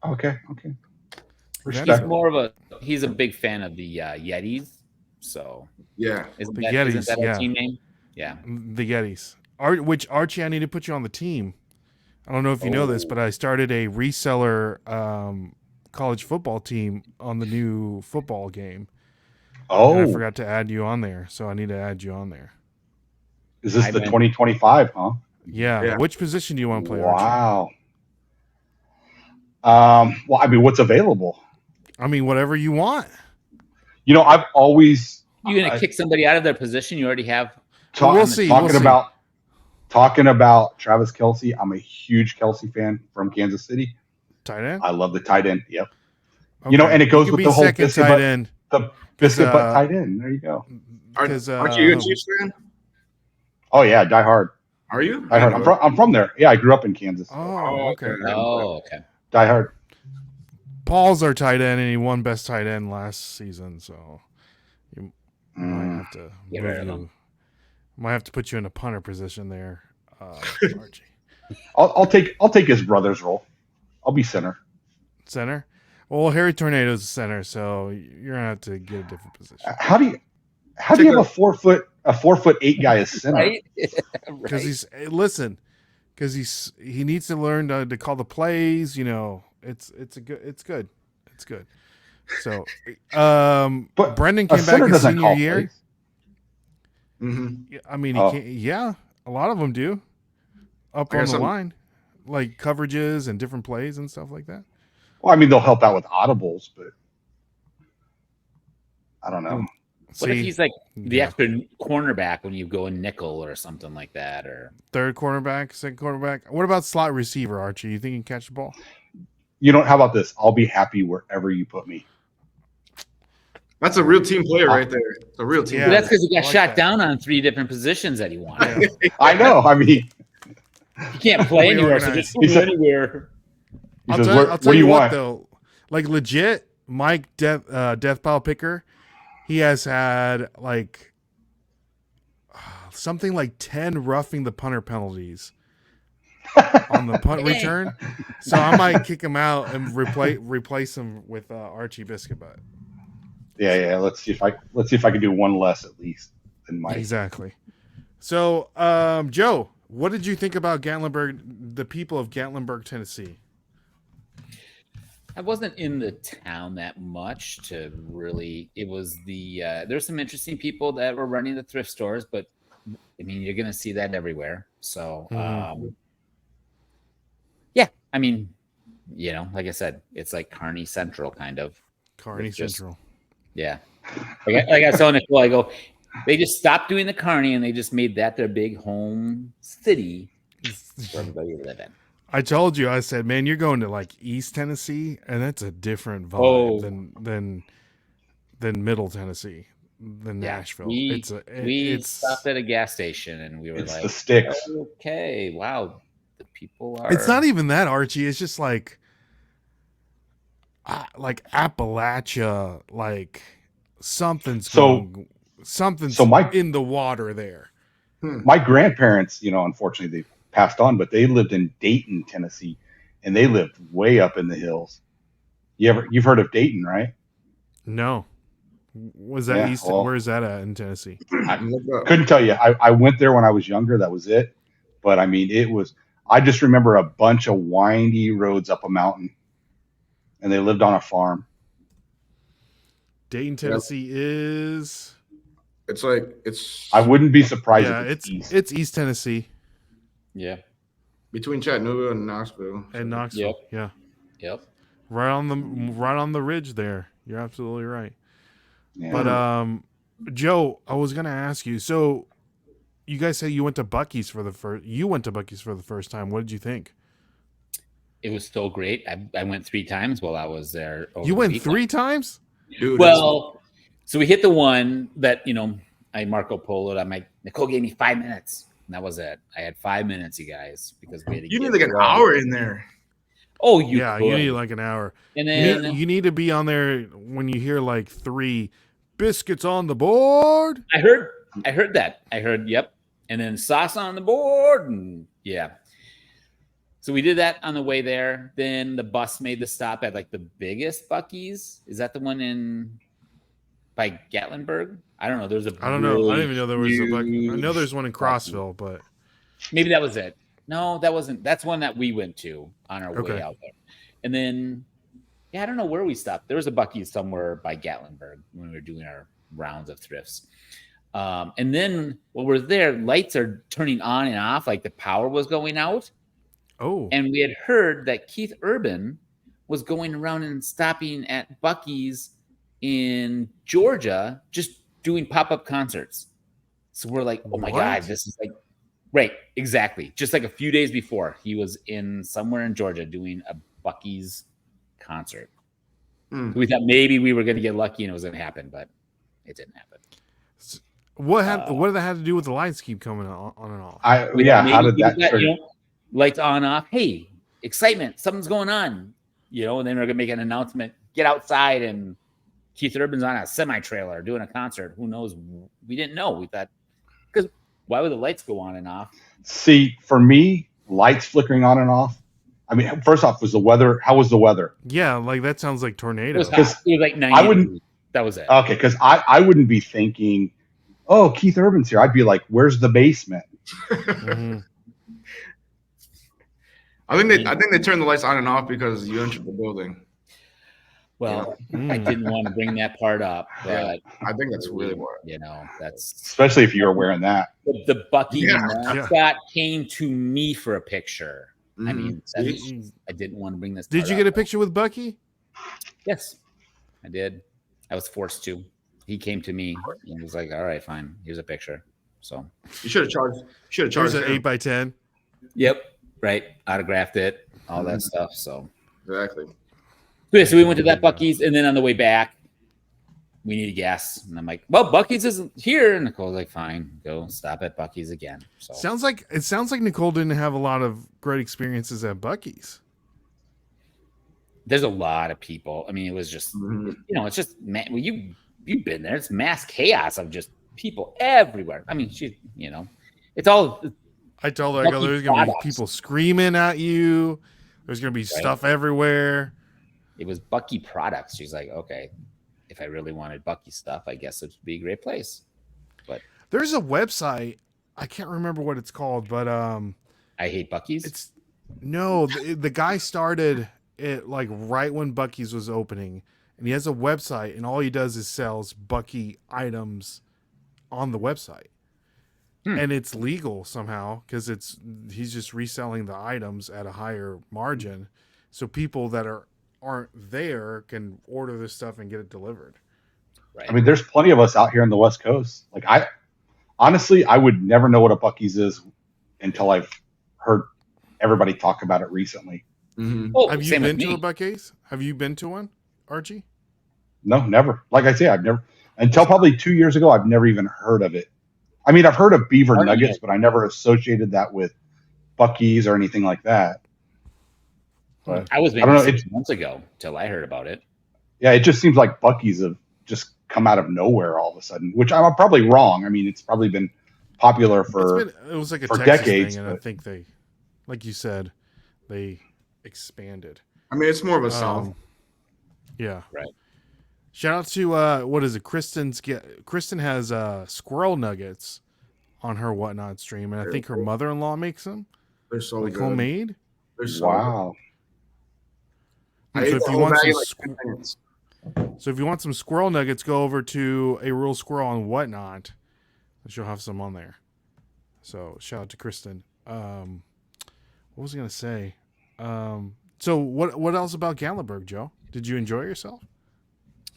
Okay. He's Respect. more of he's a big fan of the Yetis. So yeah. isn't The that, Yetis, isn't that yeah. a team name? Yeah. The Yetis. Which Archie, I need to put you on the team. I don't know if you know this, but I started a reseller college football team on the new football game. And I Oh, forgot to add you on there, so I need to add you on there. is this I the meant- 2025? Huh? Yeah. Yeah. Which position do you want to play, Archie? Wow. Well, I mean, what's available? I mean, whatever you want. You know, I've always You're gonna kick somebody out of their position you already have. We'll see. talking We'll see. talking about Travis Kelce. I'm a huge Kelce fan from Kansas City. Tight end. I love the tight end. Yep. You know, and it goes You with can the be whole second Biscuit, tight but end. Biscuit butt tight end. There you go. Aren't you a Chiefs fan? Oh yeah, die hard. Are you? Die hard. I'm from there. Yeah, I grew up in Kansas. Oh, okay. Oh, okay. Die hard. Paul's our tight end, and he won best tight end last season. So you might have to Get rid of him. Might have to put you in a punter position there, Archie. I'll take his brother's role. I'll be center. Center. Well, Harry Tornado's a center, so you're gonna have to get a different position. How do you have a 4'8" guy as center? Right? Because he needs to learn to call the plays. You know, it's good. So, But Brendan a came back center his doesn't senior call year. plays. Mm-hmm. I mean, he can't. Yeah, a lot of them do. Up on the line, like coverages and different plays and stuff like that. Well, I mean, they'll help out with audibles, but I don't know. What if he's like the extra cornerback when you go in nickel or something like that, or third cornerback, second cornerback? What about slot receiver, Archie? You think he can catch the ball? You know, how about this? I'll be happy wherever you put me. That's a real team player right there. It's a real team. Yeah. Well, that's because he got I like shot that. down on 3 different positions that he wanted. Yeah. I know. I mean, He can't play We anywhere, so organized. just move anywhere. he I'll says, tell what do you you what want? though, like legit, Mike Death Pile Picker, he has had like something like 10 roughing the punter penalties on the punt return. So I might kick him out and replace him with Archie Biscuit Butt. Yeah. Let's see if I can do one less at least than Mike. Exactly. So, Joe, what did you think about Gatlinburg, the people of Gatlinburg, Tennessee? I wasn't in the town that much to really. It was there's some interesting people that were running the thrift stores, but I mean, you're going to see that everywhere. So, yeah, I mean, you know, like I said, it's like Kearney Central kind of. Kearney Central. Yeah. Like I was telling Nicole, I go, they just stopped doing the Kearney and they just made that their big home city for everybody to live in. I told you, I said, man, you're going to like East Tennessee, and that's a different vibe than Middle Tennessee, than Nashville. We stopped at a gas station and we were It's like, the sticks. okay, wow, the people are. It's not even that, Archie. It's just like Appalachia, like something's in the water there. My grandparents, you know, unfortunately they passed on, but they lived in Dayton, Tennessee, and they lived way up in the hills. You've heard of Dayton, right? No. Was that east? Well, where is that at in Tennessee? I couldn't tell you. I went there when I was younger. That was it. But I mean, I just remember a bunch of windy roads up a mountain, and they lived on a farm. Dayton, Tennessee is. It's. I wouldn't be surprised. Yeah, if it's it's East Tennessee. Yeah. Between Chattanooga and Nashville. And Knoxville. Yep. Yeah. Yep. Right on the ridge there. You're absolutely right. Yeah. But Joe, I was gonna ask you. So, you guys say you went to Buc-ee's for the first time. What did you think? It was so great. I went 3 times while I was there. You went 3 times? Dude, well, so we hit the one that, you know, I Marco Polo'd. I'm like, Nicole gave me 5 minutes. And that was it. I had 5 minutes, you guys, because we had to you need like an hour in there. Oh, you need like an hour. And then you need to be on there when you hear like 3 biscuits on the board. I heard that. Yep. And then sauce on the board. And yeah. So we did that on the way there. Then the bus made the stop at like the biggest Buc-ee's. Is that the one by Gatlinburg? I don't know. There's I don't know. I didn't even know there was a Buc-ee's. I know there's one in Crossville, but maybe that was it. No, that wasn't. That's one that we went to on our way out there. And then, I don't know where we stopped. There was a Buc-ee's somewhere by Gatlinburg when we were doing our rounds of thrifts. And then when we're there, lights are turning on and off, like the power was going out. Oh. And we had heard that Keith Urban was going around and stopping at Buc-ee's in Georgia, just doing pop-up concerts. So we're like, oh my God, this is like, right, exactly. Just like a few days before, he was in somewhere in Georgia doing a Buc-ee's concert. We thought maybe we were going to get lucky and it was going to happen, but It didn't happen. What did that have to do with the lights keep coming on and off? How did that trigger? Lights on, off. Hey, excitement. Something's going on. And then we're going to make an announcement. Get outside, and Keith Urban's on a semi-trailer doing a concert. Who knows? We didn't know. We thought, because why would the lights go on and off? See, for me, lights flickering on and off. I mean, first off, was the weather? How was the weather? Yeah, like that sounds like tornado. It was like 90 degrees. That was it. Okay, because I wouldn't be thinking, oh, Keith Urban's here. I'd be like, where's the basement? Mm-hmm. I think they turned the lights on and off because you entered the building. Well, I didn't want to bring that part up, but I think that's really what that's especially if you're wearing that. The Bucky mascot came to me for a picture. I mean, I didn't want to bring this. Did you get a picture with Bucky? Yes, I did. I was forced to. He came to me and was like, "All right, fine. Here's a picture." So you should have charged. Here's an 8x10. Yep. Right. Autographed it. All that stuff. So exactly. So we went to that Bucky's, and then on the way back, we needed gas. And I'm like, well, Bucky's isn't here. And Nicole's like, fine, go stop at Bucky's again. So it sounds like Nicole didn't have a lot of great experiences at Bucky's. There's a lot of people. I mean, it was just, it's just, you've been there. It's mass chaos of just people everywhere. I mean, it's all. I told her, there's going to be people screaming at you. There's going to be stuff everywhere. It was Bucky products. She's like, okay, if I really wanted Bucky stuff, I guess it would be a great place. But there's a website. I can't remember what it's called, but I hate Bucky's. The guy started it like right when Bucky's was opening, and he has a website, and all he does is sells Bucky items on the website. And it's legal somehow because he's just reselling the items at a higher margin, so people that aren't there can order this stuff and get it delivered. Right. I mean, there's plenty of us out here on the West Coast. Like I would never know what a Bucky's is until I've heard everybody talk about it recently. Mm-hmm. Oh, have you been to a Bucky's? Have you been to one, Archie? No, never. Like I say, I've never until probably 2 years ago. I've never even heard of it. I mean, I've heard of Beaver Nuggets, but I never associated that with Bucky's or anything like that. But I was maybe 6 months ago till I heard about it. Yeah, it just seems like Bucky's have just come out of nowhere all of a sudden, which I'm probably wrong. I mean, it's probably been popular it was like a for Texas decades. Thing, and I think they, like you said, they expanded. I mean, it's more of a South. Yeah. Right. Shout out to what is it? Kristen has squirrel nuggets on her Whatnot stream, and I think her mother-in-law makes them. They're so like good. Homemade. They're so wow. Good. So if you want some squirrel nuggets, go over to A Real Squirrel on Whatnot, and she'll have some on there. So shout out to Kristen. What was I gonna say? So what else about Gatlinburg, Joe? Did you enjoy yourself?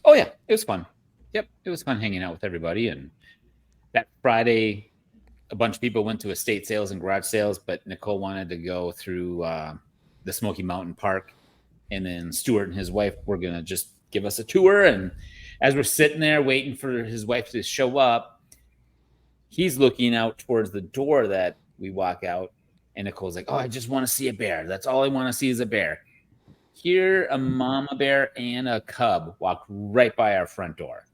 Oh yeah, it was fun. Yep, it was fun hanging out with everybody. And that Friday, a bunch of people went to estate sales and garage sales, but Nicole wanted to go through the Smoky Mountain Park, and then Stuart and his wife were gonna just give us a tour. And as we're sitting there waiting for his wife to show up, he's looking out towards the door that we walk out, and Nicole's like, "Oh, I just want to see a bear. That's all I want to see is a bear." Here, a mama bear and a cub walk right by our front door.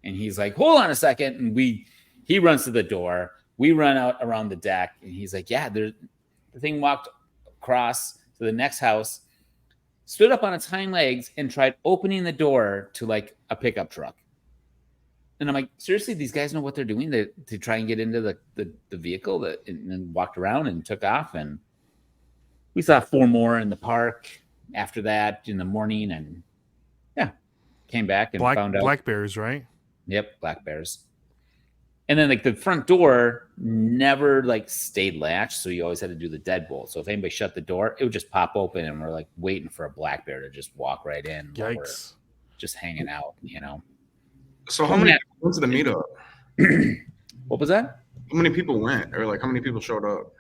And he's like, hold on a second. And he runs to the door. We run out around the deck. And he's like, yeah, the thing walked across to the next house, stood up on its hind legs, and tried opening the door to like a pickup truck. And I'm like, seriously, these guys know what they're doing to try and get into the vehicle and then walked around and took off. And we saw 4 more in the park after that in the morning, and came back and found out black bears, right? Yep, black bears. And then like the front door never like stayed latched, so you always had to do the deadbolt. So if anybody shut the door, it would just pop open, and we're like waiting for a black bear to just walk right in. Yikes! Just hanging out, So how many people went to the meetup? What was that? How many people went, or like how many people showed up?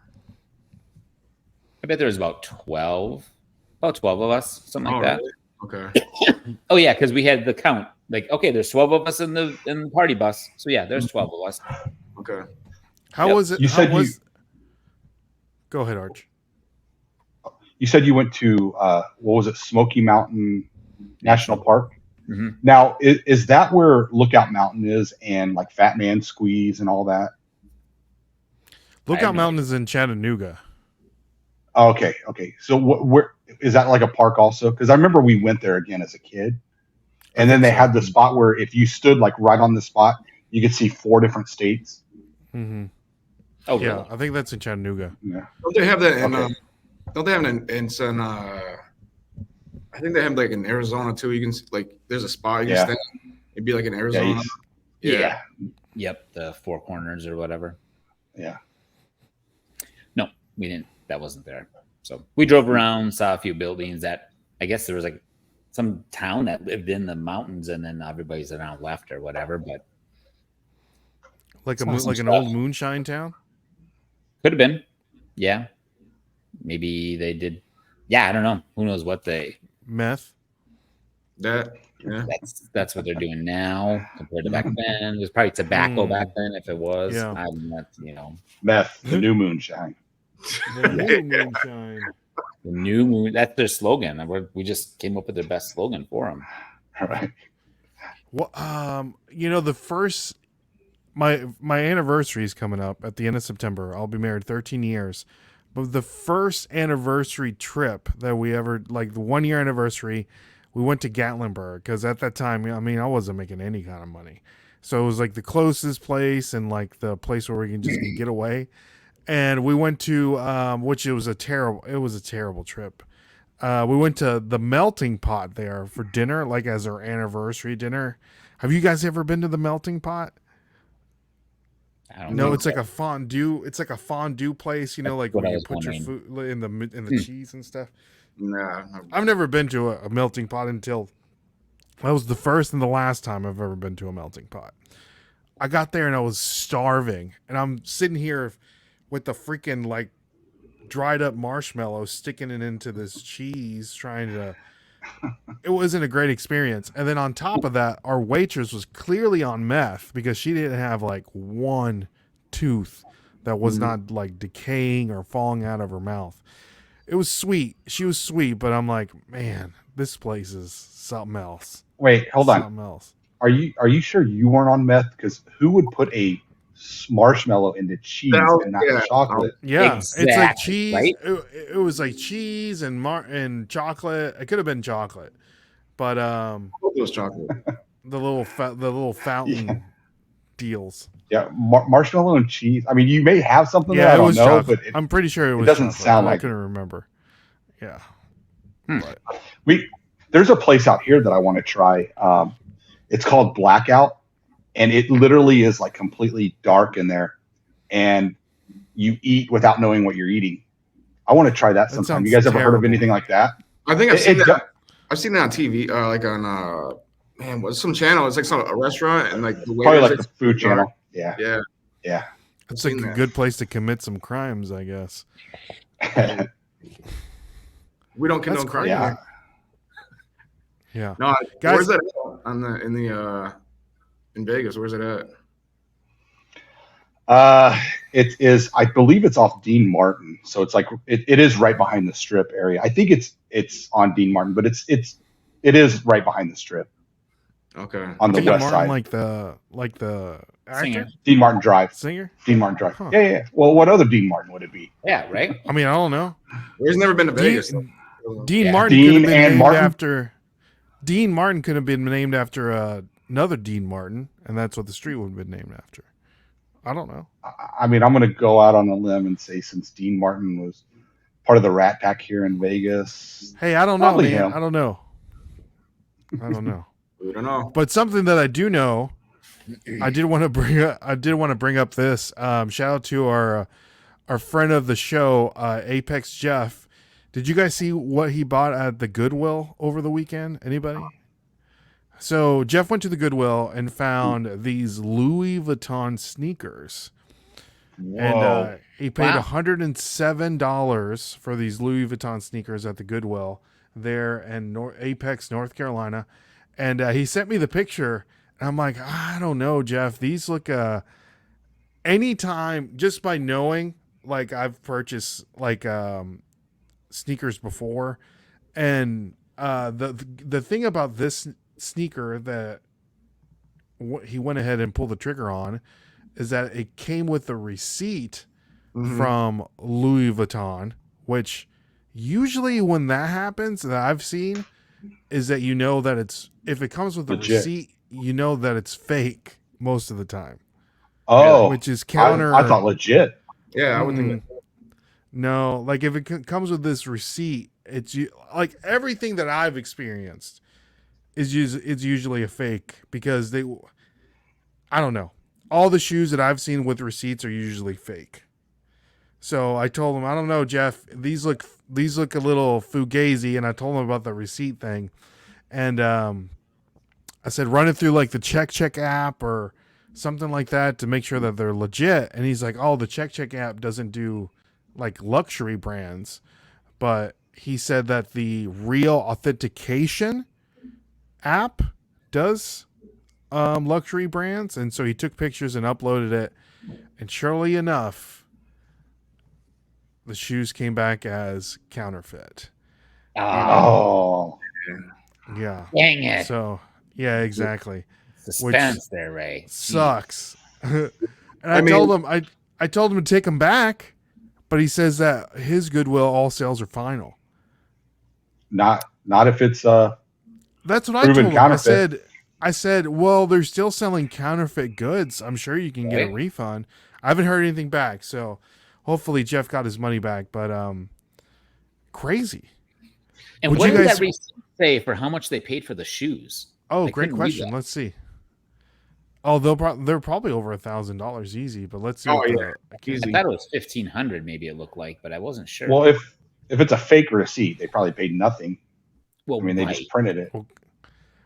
I bet there was about 12 of us, something like that. Really? Okay. Oh yeah, because we had the count. Like, okay, there's 12 of us in the party bus. So yeah, there's 12 of us. Okay. How Yep. was it? You How said was? Go ahead, Arch. You said you went to what was it, Smoky Mountain National Park? Mm-hmm. Now, is that where Lookout Mountain is, and like Fat Man Squeeze and all that? Lookout Mountain is in Chattanooga. Oh, okay. So where is that, like a park also? Because I remember we went there again as a kid, and then they had the spot where if you stood like right on the spot, you could see 4 different states. Mm-hmm. Oh yeah, really? I think that's in Chattanooga. Yeah. Don't they have that in? Okay. Don't they have it in some? I think they have like in Arizona too. You can like there's a spot you can stand. It'd be like in Arizona. Yeah. Yep, the 4 corners or whatever. Yeah. No, we didn't. That wasn't there. So we drove around, saw a few buildings that I guess there was like some town that lived in the mountains, and then everybody's around left or whatever. But like an old moonshine town. Could have been. Yeah. Maybe they did. Yeah, I don't know. Who knows what they meth. Yeah. That's what they're doing now compared to back then. It was probably tobacco back then if it was. Yeah. I'm not, Meth, the new moonshine. The new moonshine. The new moon. That's their slogan. We just came up with their best slogan for them. All right. Well, the first my anniversary is coming up at the end of September. I'll be married 13 years. But the first anniversary trip that we ever, like the 1 year anniversary, we went to Gatlinburg because at that time, I mean, I wasn't making any kind of money. So it was like the closest place and like the place where we can just get away. And we went to, which it was a terrible trip. We went to the Melting Pot there for dinner, like as our anniversary dinner. Have you guys ever been to the Melting Pot? No, it's like a fondue. It's like a fondue place, like where you put your food in the cheese and stuff. Nah, I've never been to a melting pot until that was the first and the last time I've ever been to a melting pot. I got there and I was starving, and I'm sitting here with the freaking like dried up marshmallow sticking it into this cheese, trying to. It wasn't a great experience. And then on top of that, our waitress was clearly on meth because she didn't have like one tooth that was not like decaying or falling out of her mouth. It was sweet. She was sweet, but I'm like, man, this place is something else. Wait, hold on. Something else. Are you sure you weren't on meth? Because who would put a marshmallow into cheese and not chocolate? Yeah, exactly, it's like cheese. Right? It was like cheese and chocolate. It could have been chocolate, but it was chocolate. The little fountain deals. Yeah, marshmallow and cheese. I mean, you may have something Yeah, that I it don't was know, chocolate. but I'm pretty sure it was. Doesn't chocolate. sound like I couldn't remember. Yeah, but there's a place out here that I want to try. It's called Blackout, and it literally is like completely dark in there, and you eat without knowing what you're eating. I want to try that sometime. You guys ever heard of anything like that? I think I've seen that. I've seen it on TV, like on what's some channel? It's like a restaurant, and like the probably like the food channel. Yeah. It's like a good place to commit some crimes, I guess. We don't condone crime. Yeah. No, guys, where's that in Vegas? Where's it at? It is. I believe it's off Dean Martin, so it's like it is right behind the Strip area. I think it's on Dean Martin, but it is right behind the Strip. Okay. On the west side, like the actor? Singer. Dean Martin Drive. Singer? Dean Martin Drive. Huh. Yeah. Well, what other Dean Martin would it be? Yeah, right. I mean, I don't know. He's never been to Vegas. Dean Martin could have been named after. Dean Martin could have been named after another Dean Martin, and that's what the street would have been named after. I don't know. I mean, I'm going to go out on a limb and say since Dean Martin was part of the Rat Pack here in Vegas. Hey, I don't know, man. Him. I don't know. We don't know. But something that I do know, I did want to bring up this. Shout out to our friend of the show, Apex Jeff. Did you guys see what he bought at the Goodwill over the weekend? Anybody? So Jeff went to the Goodwill and found these Louis Vuitton sneakers. Whoa. And he paid $107 for these Louis Vuitton sneakers at the Goodwill. there in Apex, North Carolina, and he sent me the picture. And I'm like, I don't know, Jeff. These look anytime just by knowing, like I've purchased like sneakers before, and the thing about this sneaker that he went ahead and pulled the trigger on is that it came with a receipt from Louis Vuitton, which usually when that happens that I've seen is that you know that it's, if it comes with a receipt, you know that it's fake most of the time. Oh, which is counter. I thought legit. Yeah, I would think. No, like if it comes with this receipt, it's like everything that I've experienced is usually a fake because I don't know. All the shoes that I've seen with receipts are usually fake. So I told him, I don't know, Jeff, these look a little fugazi, and I told him about the receipt thing. And I said, run it through like the Check app or something like that to make sure that they're legit. And he's like, oh, the Check app doesn't do like luxury brands, but he said that the Real Authentication app does luxury brands. And so he took pictures and uploaded it, and surely enough, the shoes came back as counterfeit. Oh, yeah. Dang it. So yeah, exactly. Suspense there, Ray. Sucks. And I told him I told him to take them back, but he says that his Goodwill all sales are final. Not if it's that's what I told him. Counterfeit. I said, well, they're still selling counterfeit goods. I'm sure you can get a refund. I haven't heard anything back, so hopefully Jeff got his money back. But crazy. And what did that receipt say for how much they paid for the shoes? Oh, great question. Let's see. Oh, they're probably over $1,000 easy, but let's see. Oh, yeah. I thought it was $1,500, maybe it looked like, but I wasn't sure. Well, if it's a fake receipt, they probably paid nothing. Well, I mean, they just printed it.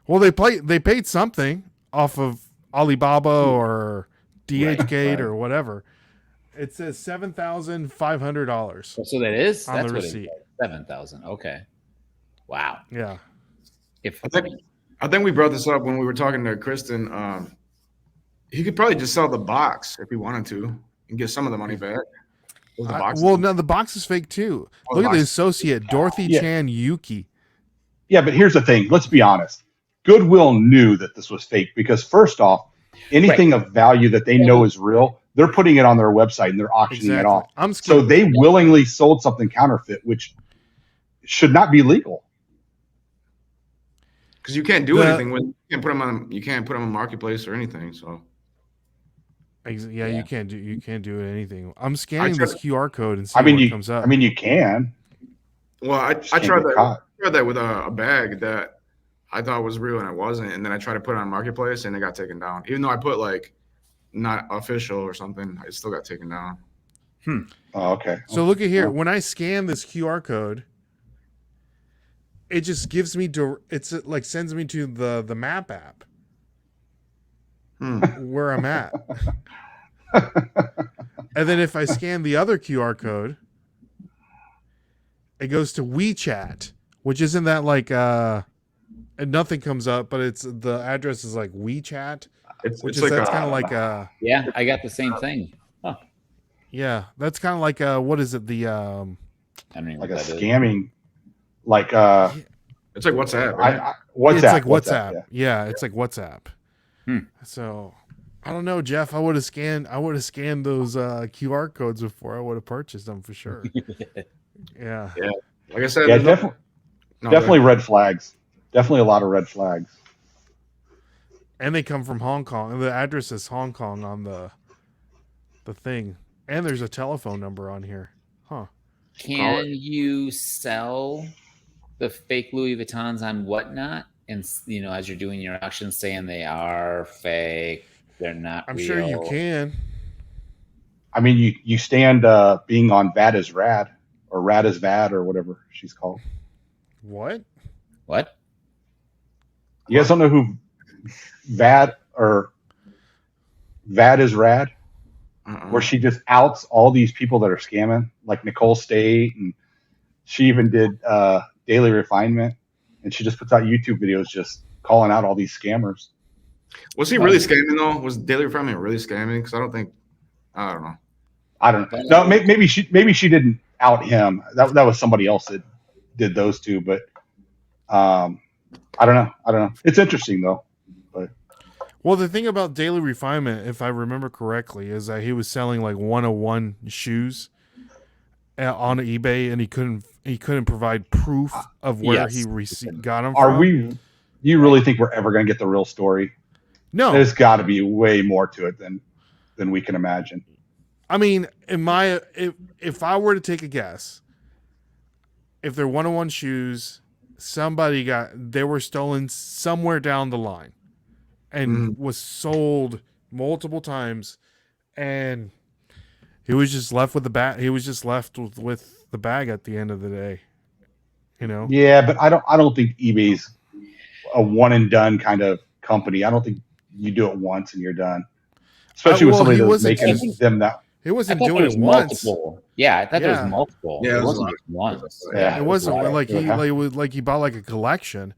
Well, they paid something off of Alibaba or DHgate or whatever. It says $7,500. So that's on the what receipt. $7,000. Okay. Wow. Yeah. I think we brought this up when we were talking to Kristen. He could probably just sell the box if he wanted to and get some of the money back. Well, no, the box is fake too. Look at the associate, Dorothy Chan Yuki. Yeah, but here's the thing. Let's be honest. Goodwill knew that this was fake because first off, anything of value that they know is real, they're putting it on their website and they're auctioning it off. So they willingly sold something counterfeit, which should not be legal. Because you can't do anything with, you can't put them on marketplace or anything. So yeah, you can't do anything. I'm scanning this QR code and see what comes up. I mean, you can. Well, I tried that with a bag that I thought was real and it wasn't, and then I tried to put it on marketplace and it got taken down. Even though I put like not official or something, it still got taken down. Oh, okay. So look at here. When I scan this QR code, it just gives me it's like sends me to the map app where I'm at. And then if I scan the other QR code, it goes to WeChat, which isn't that like and nothing comes up, but it's the address is like WeChat, that's kind of like yeah, I got the same thing. Huh. Yeah, that's kind of like what is it, the I mean, like a scamming, like it's like WhatsApp, right? WhatsApp. It's like WhatsApp. Yeah, it's like WhatsApp. So I don't know, Jeff. I would have scanned those QR codes before I would have purchased them for sure. Yeah. Like I said, definitely red flags. Definitely a lot of red flags. And they come from Hong Kong. The address is Hong Kong on the thing. And there's a telephone number on here. Huh. Can you sell the fake Louis Vuittons on Whatnot? And, as you're doing your auction, saying they are fake, they're not I'm real. sure you can. I mean, you stand being on Vad is Rad or Rad is Vad or whatever she's called. What? You guys don't know who Vad is Rad? Where she just outs all these people that are scamming, like Nicole State, and she even did Daily Refinement, and she just puts out YouTube videos just calling out all these scammers. Was he really scamming though? Was Daily Refinement really scamming? Because I don't know. I don't know. No, maybe she didn't out him. That was somebody else that did those two. But I don't know. It's interesting though. But well, the thing about Daily Refinement, if I remember correctly, is that he was selling like 101 shoes on eBay, and he couldn't provide proof of where he got them from. Do you really think we're ever going to get the real story? No, there's got to be way more to it than we can imagine. I mean, if I were to take a guess, if they're 101 shoes, they were stolen somewhere down the line and was sold multiple times, and he was just left with the bag. He was just left with the bag at the end of the day, you know? Yeah, but I don't think eBay's a one and done kind of company. I don't think you do it once and you're done. Especially with somebody that's making them that. He wasn't doing it once. Yeah, I thought there was multiple. Yeah, it wasn't just once. Yeah, it wasn't like he bought like a collection.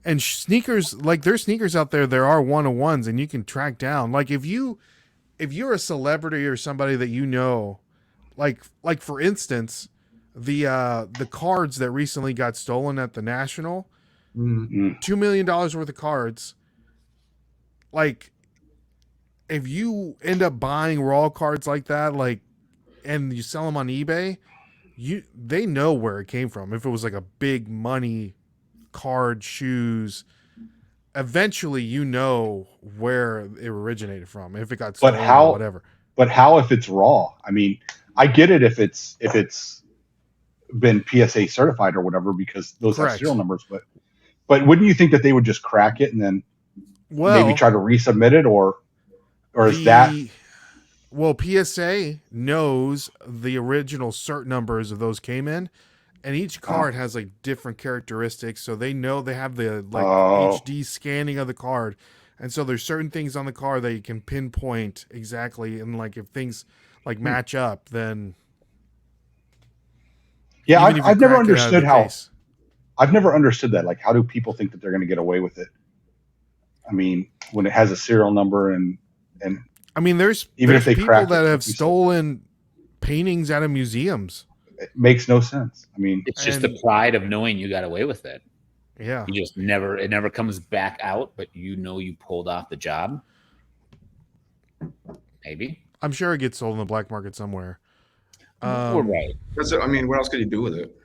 And sneakers, like there's sneakers out there. There are 101s, and you can track down. Like if you're a celebrity or somebody that you know, like for instance, the cards that recently got stolen at the National, $2 million worth of cards. Like, if you end up buying raw cards like that, like, and you sell them on eBay, they know where it came from. If it was like a big money card, shoes, eventually you know where it originated from. If it got stolen or whatever. But how if it's raw? I mean, I get it if it's been PSA certified or whatever because those have serial numbers. But wouldn't you think that they would just crack it and then maybe try to resubmit it or is that? Well, PSA knows the original cert numbers of those came in, and each card has like different characteristics. So they know they have the HD scanning of the card, and so there's certain things on the card that you can pinpoint exactly, and like if things like match up, then yeah, I've never understood how. I've never understood that. Like, how do people think that they're going to get away with it? I mean, when it has a serial number and I mean, there's people that have stolen paintings out of museums. It makes no sense. I mean, it's just the pride of knowing you got away with it. Yeah, you just it never comes back out, but you know you pulled off the job. Maybe I'm sure it gets sold in the black market somewhere. Right. I mean, what else could you do with it?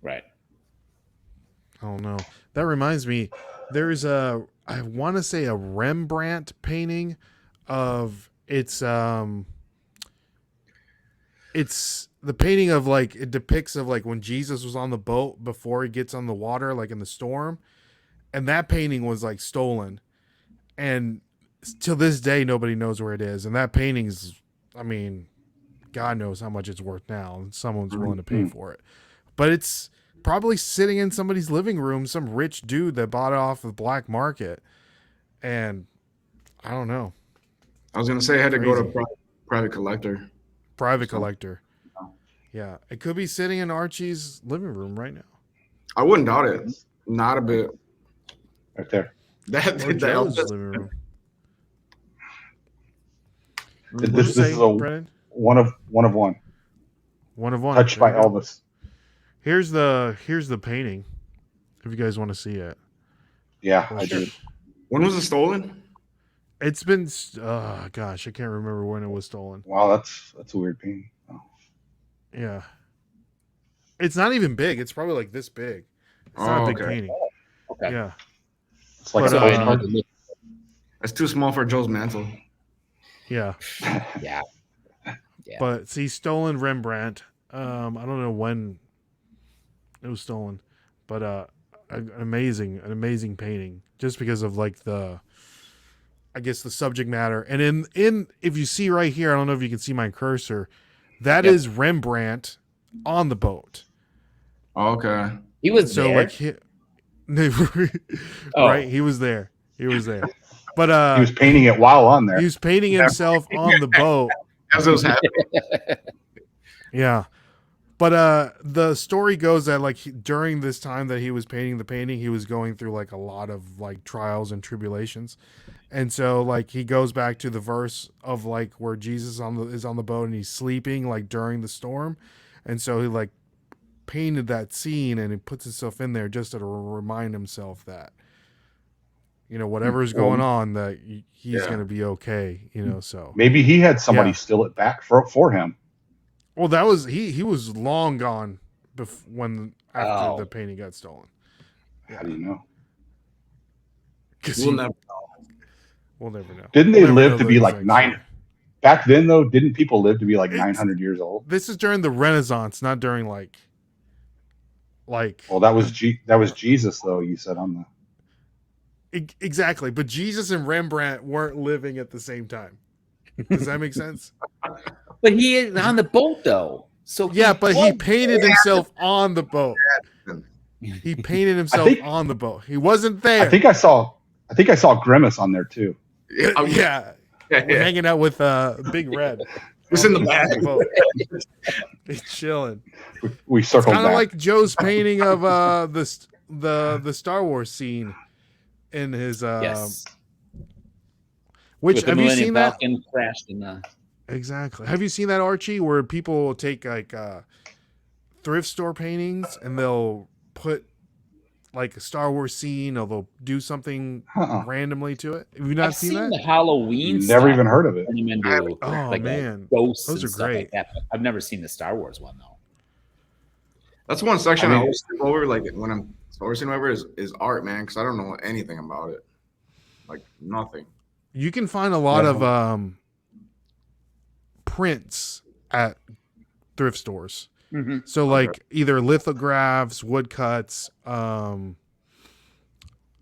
Right. I don't know. That reminds me, there's I want to say a Rembrandt painting of it's the painting of like it depicts of like when Jesus was on the boat before he gets on the water, like in the storm, and that painting was like stolen, and till this day nobody knows where it is. And that painting's, I mean, God knows how much it's worth now, and someone's willing to pay for it, but it's probably sitting in somebody's living room, some rich dude that bought it off the black market, and I don't know. I was gonna say I had to go to private collector. Collector. Yeah, it could be sitting in Archie's living room right now. I wouldn't doubt it. Not a bit. Right there. Joe's living room. This is a one of one. One of one. Touched by Elvis. Here's the painting. If you guys want to see it. Yeah, I do. When was it stolen? It's been gosh, I can't remember when it was stolen. Wow, that's a weird painting. Oh. Yeah. It's not even big. It's probably like this big. It's not a big painting. Okay. Yeah. It's like that's too small for Joe's mantle. Yeah. Yeah. But see, stolen Rembrandt. I don't know when it was stolen, but an amazing painting just because of like I guess the subject matter. And in if you see right here, I don't know if you can see my cursor, that is Rembrandt on the boat. Okay. He was there. Like right, he was there. But he was painting it while on there. He was painting himself on the boat. As it was happening. Yeah. But the story goes that like during this time that he was painting the painting, he was going through like a lot of like trials and tribulations. And so like he goes back to the verse of like where Jesus is on the boat and he's sleeping like during the storm. And so he like painted that scene and he puts himself in there just to remind himself that, you know, whatever's going on, that he's going to be okay, you know. So maybe he had somebody steal it back for him. well, that was he was long gone after the painting got stolen. How do you know? We'll never know. We'll never know. Didn't We'll they never live know to the be like exact 9? story. Back then, though, didn't people live to be like 900 years old? This is during the Renaissance, not during like. Well, that was Jesus, though. You said on the exactly, but Jesus and Rembrandt weren't living at the same time. Does that make sense? But he is on the boat though. So yeah, but he painted himself on the boat. He painted himself on the boat. He wasn't there. I think I saw Grimace on there too. Yeah. We're hanging out with Big Red. It's in the back. He's chilling. We circled kind of back. like Joe's painting of the Star Wars scene in his yes. Which have you seen that? Crashed in the... Exactly. Have you seen that, Archie, where people take like thrift store paintings and they'll put like a Star Wars scene or they'll do something randomly to it? Have you not seen that? The Halloween Never even heard of it. Man. Ghosts those are great. Like that. I've never seen the Star Wars one though. That's one section I always skip over, like when I'm sourcing over is art, man, because I don't know anything about it. Like nothing. You can find a lot of prints at thrift stores. Mm-hmm. So like either lithographs, woodcuts,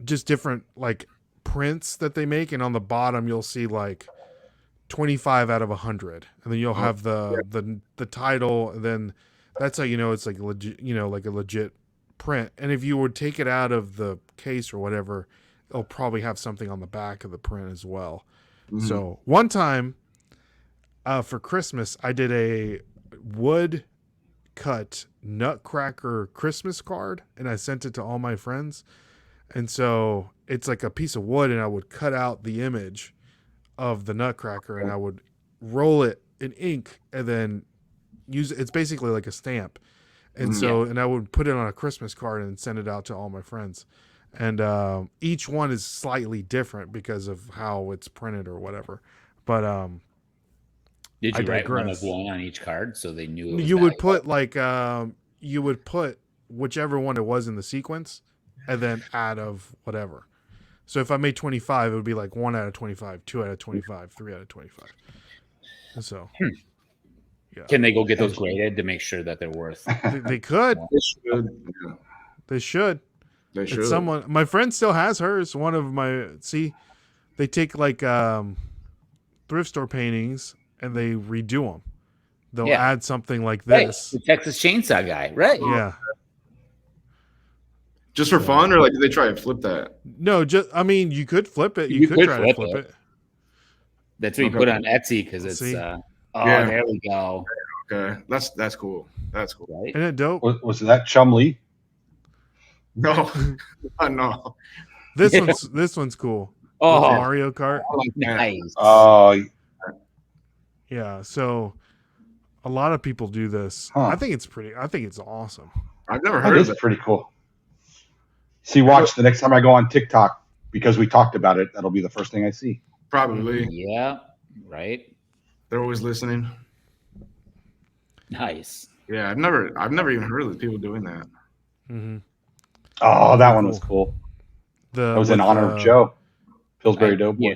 just different like prints that they make, and on the bottom you'll see like 25 out of 100, and then you'll have the title, and then that's how you know it's like legit, you know, like a legit print. And if you would take it out of the case or whatever, it'll probably have something on the back of the print as well. Mm-hmm. So one time for Christmas, I did a wood cut Nutcracker Christmas card, and I sent it to all my friends. And so it's like a piece of wood, and I would cut out the image of the Nutcracker, and I would roll it in ink, and then use it. It's basically like a stamp. And so, and I would put it on a Christmas card and send it out to all my friends. And each one is slightly different because of how it's printed or whatever. But did you write one on each card so they knew? You would put like you would put whichever one it was in the sequence, and then out of whatever. So if I made 25, it would be like 1 out of 25, 2 out of 25, 3 out of 25. And so, yeah. Can they go get those graded to make sure that they're worth? They could. They should. Yeah. They should. They should. It's someone. My friend still has hers. One of my they take like thrift store paintings and they redo them. They'll add something like this. Right. The Texas Chainsaw guy, right? Yeah. Just for fun, or like did they try and flip that? No, I mean, you could flip it. You could try to flip it. That's what you put on Etsy because it's. There we go. Okay, that's cool. That's cool. Right? Isn't it dope? Was that Chum Lee? No, no. This one's cool. Oh, Mario Kart. Nice. Oh, yeah. So a lot of people do this. I think it's awesome. I've never heard of it. It's pretty cool. See, watch the next time I go on TikTok, because we talked about it. That'll be the first thing I see. Probably. Yeah. Right. They're always listening. Nice. Yeah, I've never even heard of people doing that. Mm-hmm. Oh, that one was cool. That was in honor of Joe, Pillsbury Doughboy. Yeah.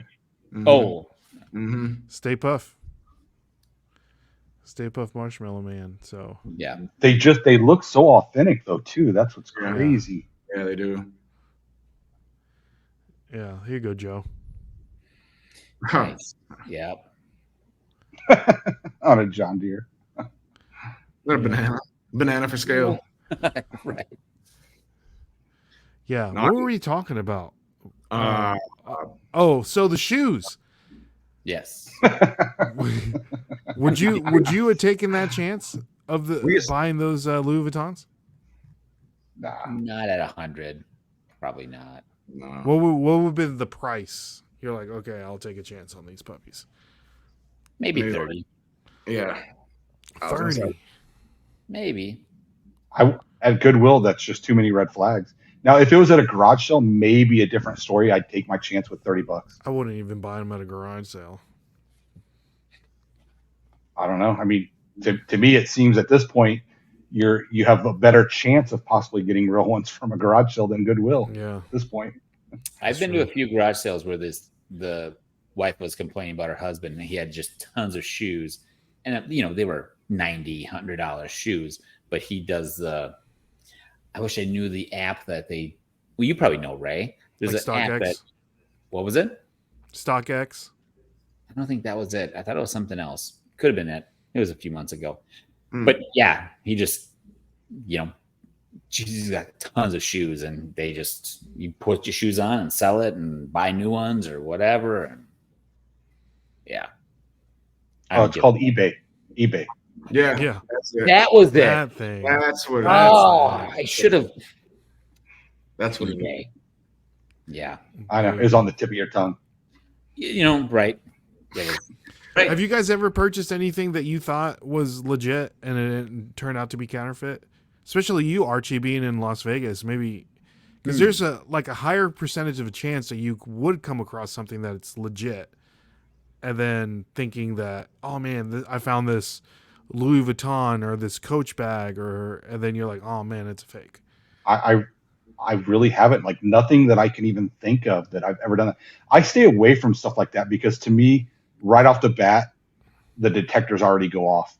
Mm-hmm. Oh. Mm-hmm. Stay Puft Marshmallow Man. So yeah, they look so authentic though too. That's what's crazy. Yeah, they do. Yeah, here you go, Joe. Nice. Yep. On a John Deere. A banana for scale. Right. Yeah. What were we talking about? So the shoes. Yes. Would you have taken that chance of the We just- buying those Louis Vuittons? Nah. Not at 100. Probably not. No. What would have been the price? You're like, okay, I'll take a chance on these puppies. Maybe Maybe 30. Yeah. I was gonna say, 30. Maybe. At Goodwill, that's just too many red flags. Now, if it was at a garage sale, maybe a different story. I'd take my chance with $30. I wouldn't even buy them at a garage sale. I don't know. I mean, to me, it seems at this point you have a better chance of possibly getting real ones from a garage sale than Goodwill. Yeah. At this point, I've been to a few garage sales where the wife was complaining about her husband and he had just tons of shoes, and they were $90, $100 shoes, but he does the. I wish I knew the app that they. Well, you probably know, Ray. There's Like an app StockX? that. What was it? StockX? I don't think that was it. I thought it was something else. Could have been it. It was a few months ago. Hmm. But yeah, he just, he's got tons of shoes, and they just you put your shoes on and sell it and buy new ones or whatever. And yeah. it's called eBay. eBay. Yeah. Yeah. That's it. That was it. That thing. That's what. Oh, I should have. That's what. It is. eBay. Yeah. I know. It was on the tip of your tongue. Right. It was- right. Have you guys ever purchased anything that you thought was legit and it turned out to be counterfeit? Especially you, Archie, being in Las Vegas, maybe because there's a higher percentage of a chance that you would come across something that's legit, and then thinking that, oh man, I found this Louis Vuitton or this Coach bag, and then you're like, oh man, it's a fake. I really haven't, like, nothing that I can even think of that I've ever done that. I stay away from stuff like that because to me, right off the bat, the detectors already go off.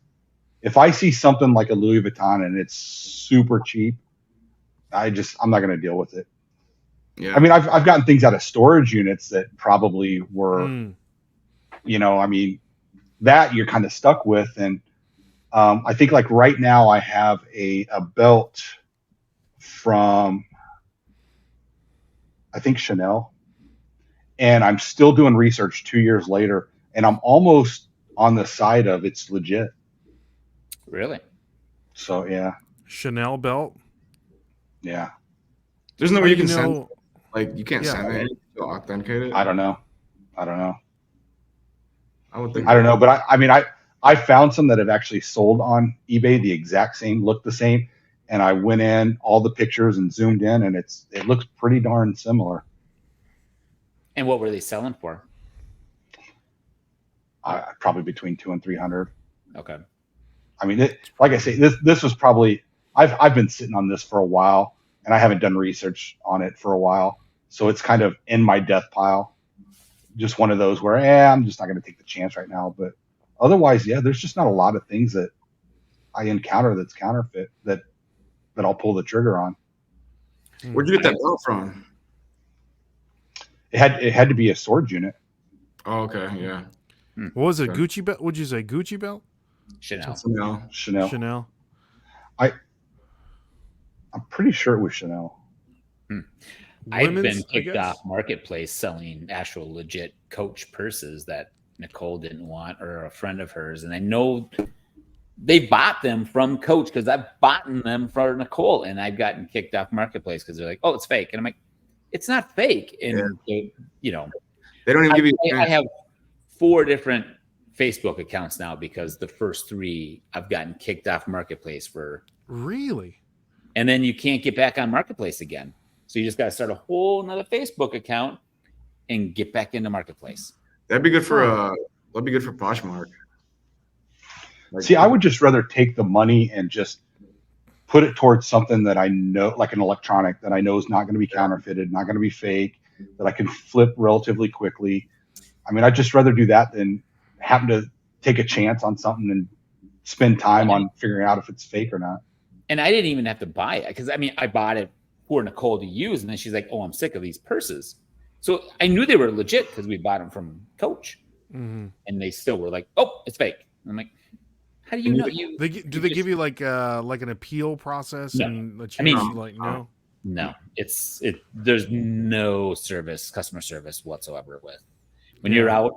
If I see something like a Louis Vuitton and it's super cheap, I'm not going to deal with it. Yeah. I mean, I've gotten things out of storage units that probably were, that you're kind of stuck with. And I think like right now I have a belt from, I think, Chanel, and I'm still doing research 2 years later, and I'm almost on the side of it's legit. Really? So yeah, Chanel belt. yeah. There's no way you can know, send. Like you can't Yeah. send it to authenticate it. I don't know. I would think. I don't know, but I found some that have actually sold on eBay the exact same, look the same, and I went in all the pictures and zoomed in, and it looks pretty darn similar. And what were they selling for? Probably between 200 and 300. Okay. I mean, like I say, this was probably I've been sitting on this for a while, and I haven't done research on it for a while, so it's kind of in my death pile. Just one of those where I'm just not going to take the chance right now. But otherwise, yeah, there's just not a lot of things that I encounter that's counterfeit that I'll pull the trigger on. Where'd you get that belt from? It had to be a storage unit. Oh, okay, yeah. What was it? Okay. Gucci belt? Would you say Gucci belt? Chanel. Chanel. Chanel. I'm pretty sure it was Chanel. I've been Women's, I kicked guess? off Marketplace selling actual legit Coach purses that Nicole didn't want, or a friend of hers, and I know they bought them from Coach because I've bought them for Nicole, and I've gotten kicked off Marketplace because they're like, "Oh, it's fake," and I'm like, "It's not fake." And They don't even give you. I have 4 different Facebook accounts now because the first 3 I've gotten kicked off Marketplace for. Really? And then you can't get back on Marketplace again. So you just got to start a whole nother Facebook account and get back into Marketplace. That'd be good for Poshmark. Like, See, I would just rather take the money and just put it towards something that I know, like an electronic that I know is not going to be counterfeited, not going to be fake, that I can flip relatively quickly. I mean, I'd just rather do that than having to take a chance on something and spend time on figuring out if it's fake or not. And I didn't even have to buy it because, I mean, I bought it for Nicole to use. And then she's like, "Oh, I'm sick of these purses." So I knew they were legit because we bought them from Coach. Mm-hmm. And they still were like, "Oh, it's fake." I'm like, "How do you know?" Do they give you like an appeal process No. and a chance? I mean, no. No, there's no customer service whatsoever with when you're out.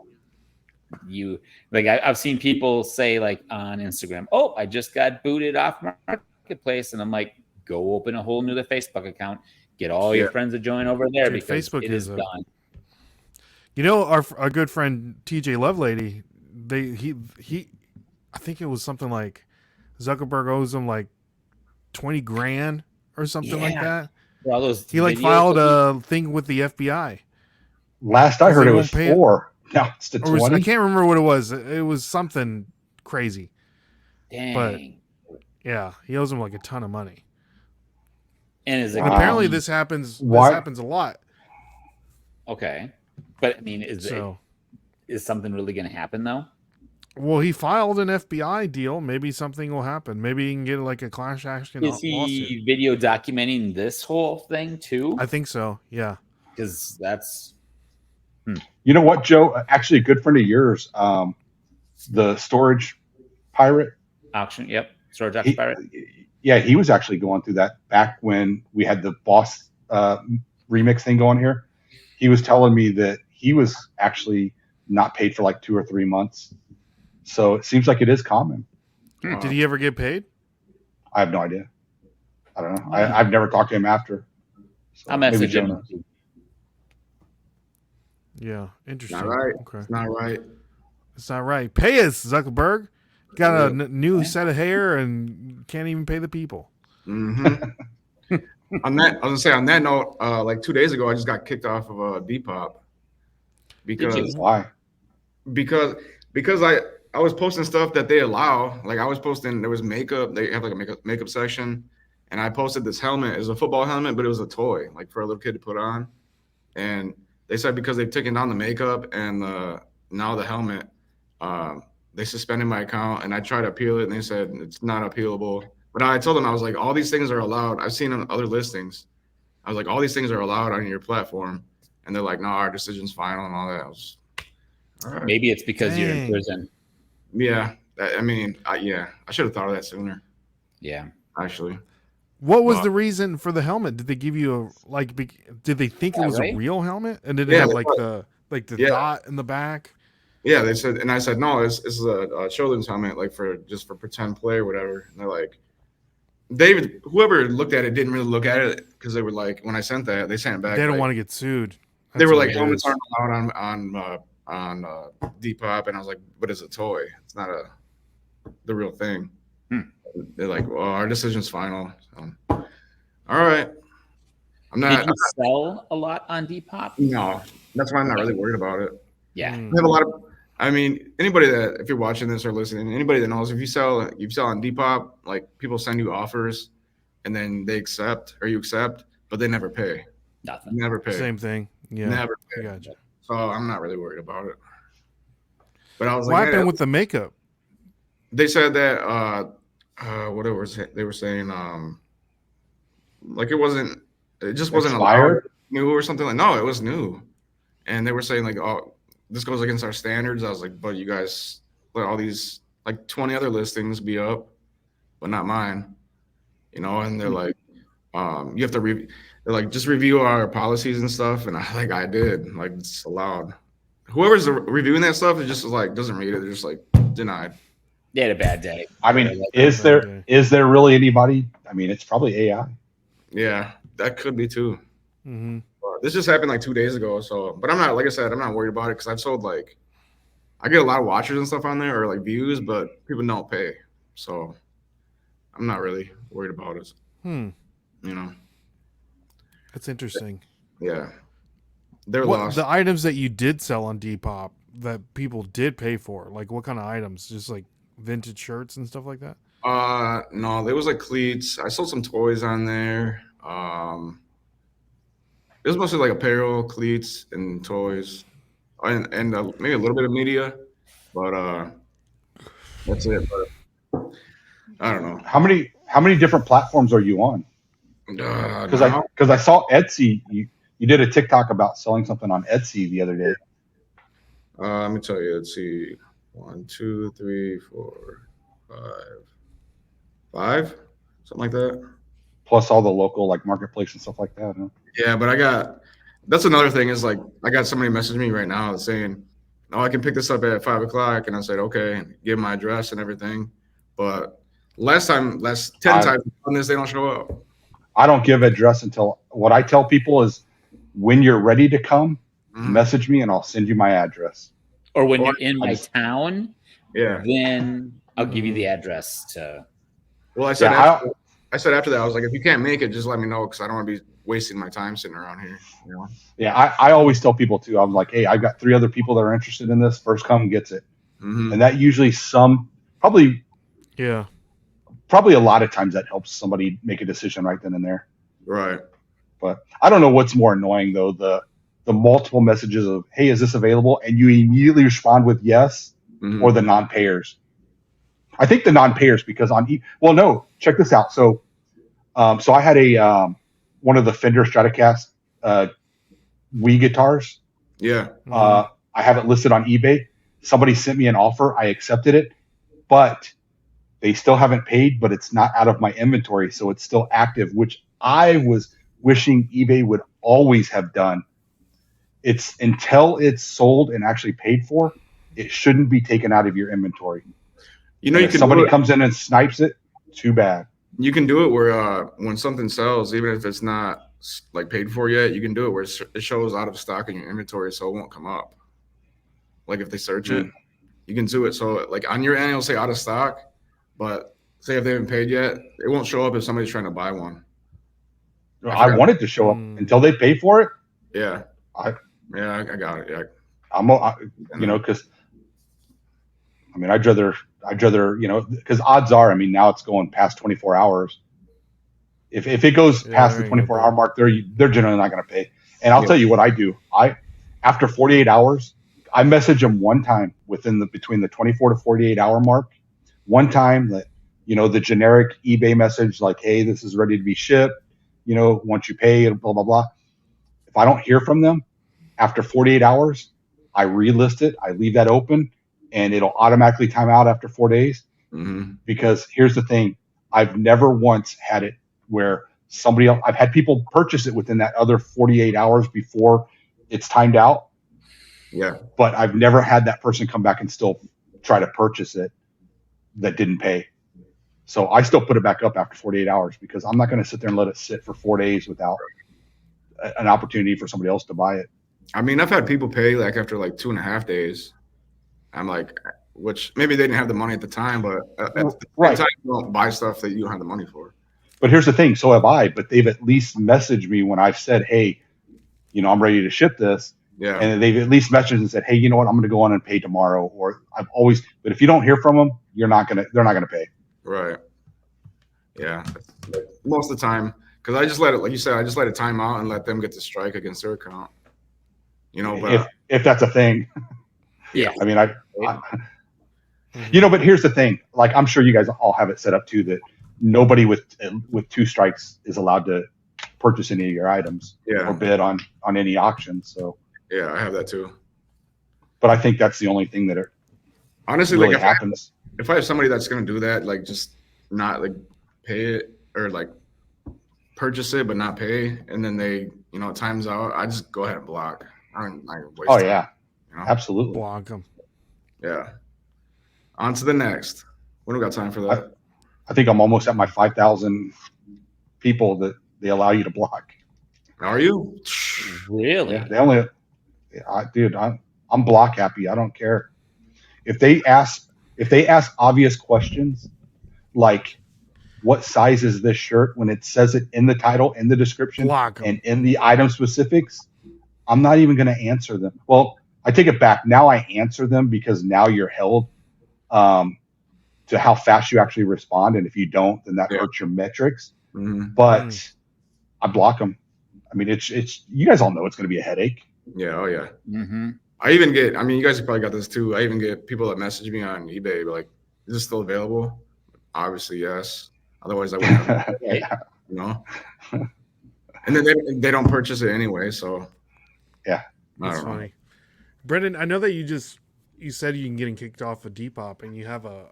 you like I've seen people say like on Instagram, oh, I just got booted off Marketplace, and I'm like, go open a whole new Facebook account, get all your friends to join over there. Dude, because Facebook it is done. You know, our good friend TJ Lovelady, he I think it was something like Zuckerberg owes him like 20 grand or something like that. For all those he like filed a thing with the FBI. Last I heard it was 4. Now it's to 20. I can't remember what it was. It was something crazy. Dang. But yeah, he owes him like a ton of money. And apparently this happens. This happens a lot. Okay, but I mean, is something really going to happen though? Well, he filed an FBI deal. Maybe something will happen. Maybe he can get like a class action lawsuit. Is he video documenting this whole thing too? I think so. Yeah, because that's. You know what, Joe? Actually, a good friend of yours, the storage pirate auction. Yep, storage auction pirate. Yeah, he was actually going through that back when we had the Boss remix thing going here. He was telling me that he was actually not paid for like 2 or 3 months. So it seems like it is common. Did he ever get paid? I have no idea. I don't know. I've never talked to him after. So I'll message him. Yeah, interesting. Not right. Okay. It's not right. It's not right. Pay us, Zuckerberg. Got a new set of hair and can't even pay the people. Mm-hmm. On that note, like 2 days ago, I just got kicked off of Depop because why? Because I was posting stuff that they allow. Like I was posting, there was makeup. They have like a makeup section, and I posted this helmet. It was a football helmet, but it was a toy, like for a little kid to put on. And they said because they've taken down the makeup and now the helmet, they suspended my account. And I tried to appeal it, and they said it's not appealable. But I told them, I was like, all these things are allowed. I've seen on other listings. I was like, all these things are allowed on your platform, and they're like, no, our decision's final and all that. I was, all right. Maybe it's because you're in prison. Yeah, I mean, I should have thought of that sooner. Yeah, actually. What was the reason for the helmet? Did they give you did they think it was a real helmet? And did it have like the dot in the back? Yeah, they said, and I said, no, this is a children's helmet, like for pretend play or whatever. And they're like, whoever looked at it didn't really look at it because they were like, when I sent that, they sent it back. They don't want to get sued. They were like, helmets aren't allowed on Depop, and I was like, but it's a toy. It's not the real thing. They're like, well, our decision's final. So, all right. Did you sell a lot on Depop? No, that's why I'm not really worried about it. Yeah, I have a lot of. I mean, anybody that, if you're watching this or listening, anybody that knows, if you sell on Depop, like people send you offers, and then they accept or you accept, but they never pay. Nothing. Never pay. Same thing. Yeah. Never pay. Gotcha. So I'm not really worried about it. But I was what happened with the makeup? They said that whatever they were saying, like it just wasn't allowed, new or something. Like, no, it was new. And they were saying like, oh, this goes against our standards. I was like, but you guys let all these like 20 other listings be up, but not mine, and they're like, you have to they're like, just review our policies and stuff. And I did, like, it's allowed. Whoever's reviewing that stuff, it just like doesn't read it. They're just like denied. They had a bad day. I mean, is there really anybody? I mean, it's probably AI. Yeah, that could be too. Mm-hmm. This just happened like 2 days ago. So, but I'm not, like I said, I'm not worried about it because I've sold I get a lot of watchers and stuff on there or like views, but people don't pay. So I'm not really worried about it. That's interesting. Yeah. They're lost. The items that you did sell on Depop that people did pay for, like what kind of items? Just like vintage shirts and stuff like that? No, there was like cleats. I sold some toys on there. It was mostly like apparel, cleats, and toys, and maybe a little bit of media, but that's it. But I don't know. How many different platforms are you on? Because I saw Etsy. You did a TikTok about selling something on Etsy the other day. Let me tell you. Let's see. 1, 2, 3, 4, 5, something like that. Plus all the local like marketplace and stuff like that. Huh? Yeah, but that's another thing is like I got somebody messaging me right now saying oh, I can pick this up at 5 o'clock. And I said, okay, give my address and everything. But 10 times on this, they don't show up. I don't give address until what I tell people is when you're ready to come, message me and I'll send you my address. Or when you're in my town, yeah, then I'll give you the address to. Well, I said after that, I was like, if you can't make it, just let me know because I don't want to be wasting my time sitting around here. You know? Yeah, I always tell people too. I'm like, hey, I've got 3 other people that are interested in this. First come gets it, and that usually probably a lot of times that helps somebody make a decision right then and there. Right. But I don't know what's more annoying though, the multiple messages of, hey, is this available? And you immediately respond with yes, or the non-payers. I think the non-payers because check this out. So I had one of the Fender Stratocaster Wii guitars. Yeah. I have it listed on eBay. Somebody sent me an offer. I accepted it, but they still haven't paid, but it's not out of my inventory. So it's still active, which I was wishing eBay would always have done. It's until it's sold and actually paid for, it shouldn't be taken out of your inventory. You know, if somebody comes in and snipes it, too bad. You can do it where when something sells, even if it's not like paid for yet, you can do it where it shows out of stock in your inventory, so it won't come up. Like if they search it, you can do it. So like on your end, it'll say out of stock, but say if they haven't paid yet, it won't show up if somebody's trying to buy one. I want it to show up until they pay for it. Yeah. I got it. Yeah. Because I'd rather, because odds are, now it's going past 24 hours. If it goes past the 24-hour mark, they're generally not going to pay. And I'll tell you what I do. After 48 hours, I message them one time between the 24 to 48 hour mark. One time that, the generic eBay message like, hey, this is ready to be shipped. Once you pay, blah, blah, blah. If I don't hear from them after 48 hours, I relist it. I leave that open and it'll automatically time out after 4 days. Because here's the thing. I've never once had it where somebody else, I've had people purchase it within that other 48 hours before it's timed out. Yeah. But I've never had that person come back and still try to purchase it that didn't pay. So I still put it back up after 48 hours because I'm not going to sit there and let it sit for 4 days without an opportunity for somebody else to buy it. I've had people pay like after like 2.5 days. I'm like, which maybe they didn't have the money at the time, but at the same time, you don't buy stuff that you don't have the money for. But here's the thing. So have I, but they've at least messaged me when I've said, hey, I'm ready to ship this. Yeah. And they've at least messaged and said, hey, you know what? I'm going to go on and pay tomorrow. Or but if you don't hear from them, they're not going to pay. Right. Yeah. Like most of the time, because I just let it, like you said, I just let it time out and let them get the strike against their account. But if that's a thing. Yeah. But here's the thing. Like, I'm sure you guys all have it set up too, that nobody with 2 strikes is allowed to purchase any of your items or bid on any auction. So yeah, I have that too. But I think that's the only thing that honestly really like happens. If I have somebody that's going to do that, like just not like pay it or like purchase it but not pay, and then they it times out, I just go ahead and block. I don't waste time, yeah, absolutely, block them. Yeah. On to the next. We don't got time for that. I think I'm almost at my 5,000 people that they allow you to block. Are you? Really? Yeah, they only. Dude, I'm block happy. I don't care if they ask obvious questions like what size is this shirt when it says it in the title, in the description, and in the item specifics. I'm not even going to answer them. Well, I take it back. Now I answer them because now you're held to how fast you actually respond. And if you don't, then that hurts your metrics. But I block them. It's you guys all know it's going to be a headache. Yeah. Oh yeah. I even get, you guys probably got this too. I even get people that message me on eBay, like, is this still available? Obviously, yes. Otherwise, I wouldn't have it, And then they don't purchase it anyway, so. Yeah. That's funny. Brendan, I know that you said you can get kicked off of Depop and you have a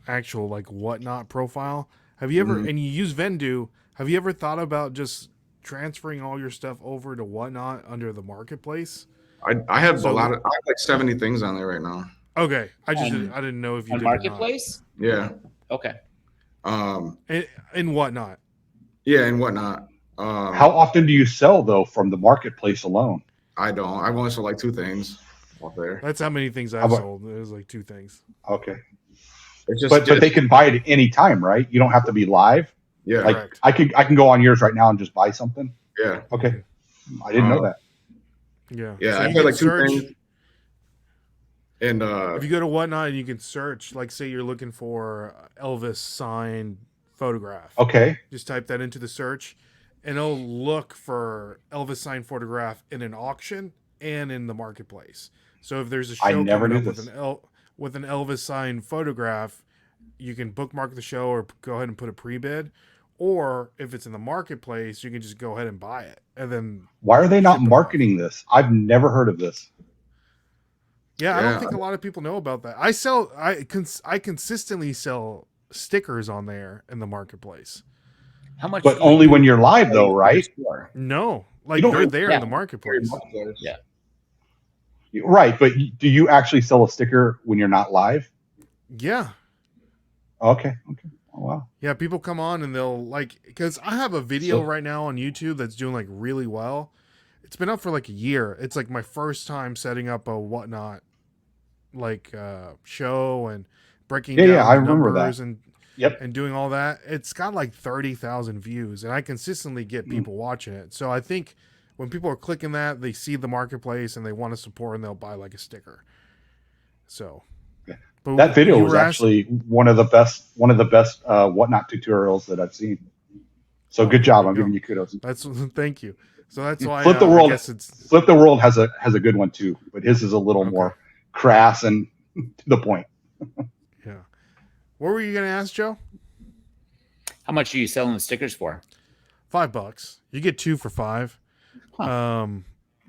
actual like whatnot profile. Have you ever, and you use Vendu, have you ever thought about just transferring all your stuff over to whatnot under the marketplace I have So- a lot of. I have like 70 things on there right now. Okay, I On- didn't know if you On did or not. Marketplace? Yeah. Okay. And whatnot. Yeah, and whatnot. How often do you sell though from the marketplace alone? I don't. I've only sold like 2 things off there. That's how many things How I've about- sold. There's like 2 things. Okay, It's just, but they can buy it at any time, right? You don't have to be live. yeah, Like Correct. I can go on yours right now and just buy something. yeah, Okay, I didn't know that. Yeah. yeah. So I've you had can like 2 search. things. And If you go to whatnot, you can search. Like, say you're looking for Elvis signed photograph. Okay, Just type that into the search, and it'll look for Elvis signed photograph in an auction and in the marketplace. So if there's a I show never coming knew up this. with an Elvis signed photograph, you can bookmark the show or go ahead and put a pre-bid. Or if it's in the marketplace, you can just go ahead and buy it, and then why are they not ship it off. marketing this? I've never heard of this. Yeah, I don't Yeah. think a lot of people know about that. I consistently sell stickers on there in the marketplace. How much? But do you only do when you're live, though, right? store? No, like don't- they're there yeah. in the marketplace. Yeah. Right, but do you actually sell a sticker when you're not live? Yeah, Okay. Oh, wow. yeah. People come on and they'll like, because I have a video So- right now on YouTube that's doing like really well. It's been up for like a year. It's like my first time setting up a whatnot like show and breaking Yeah, down yeah, I the remember numbers that. and Yep. and doing all that. It's got like 30,000 views, and I consistently get people watching it. So I think when people are clicking that, they see the marketplace and they want to support, and they'll buy like a sticker. So, Yeah. but That video you was were actually one of the best whatnot tutorials that I've seen. So good job. there I'm you giving you kudos. That's thank you. So that's why Flip the I world. guess it's Flip the World has a good one too, but his is a little Okay. more crass and to the point. yeah. What were you gonna ask, Joe? How much are you selling the stickers for? $5. You get 2 for $5.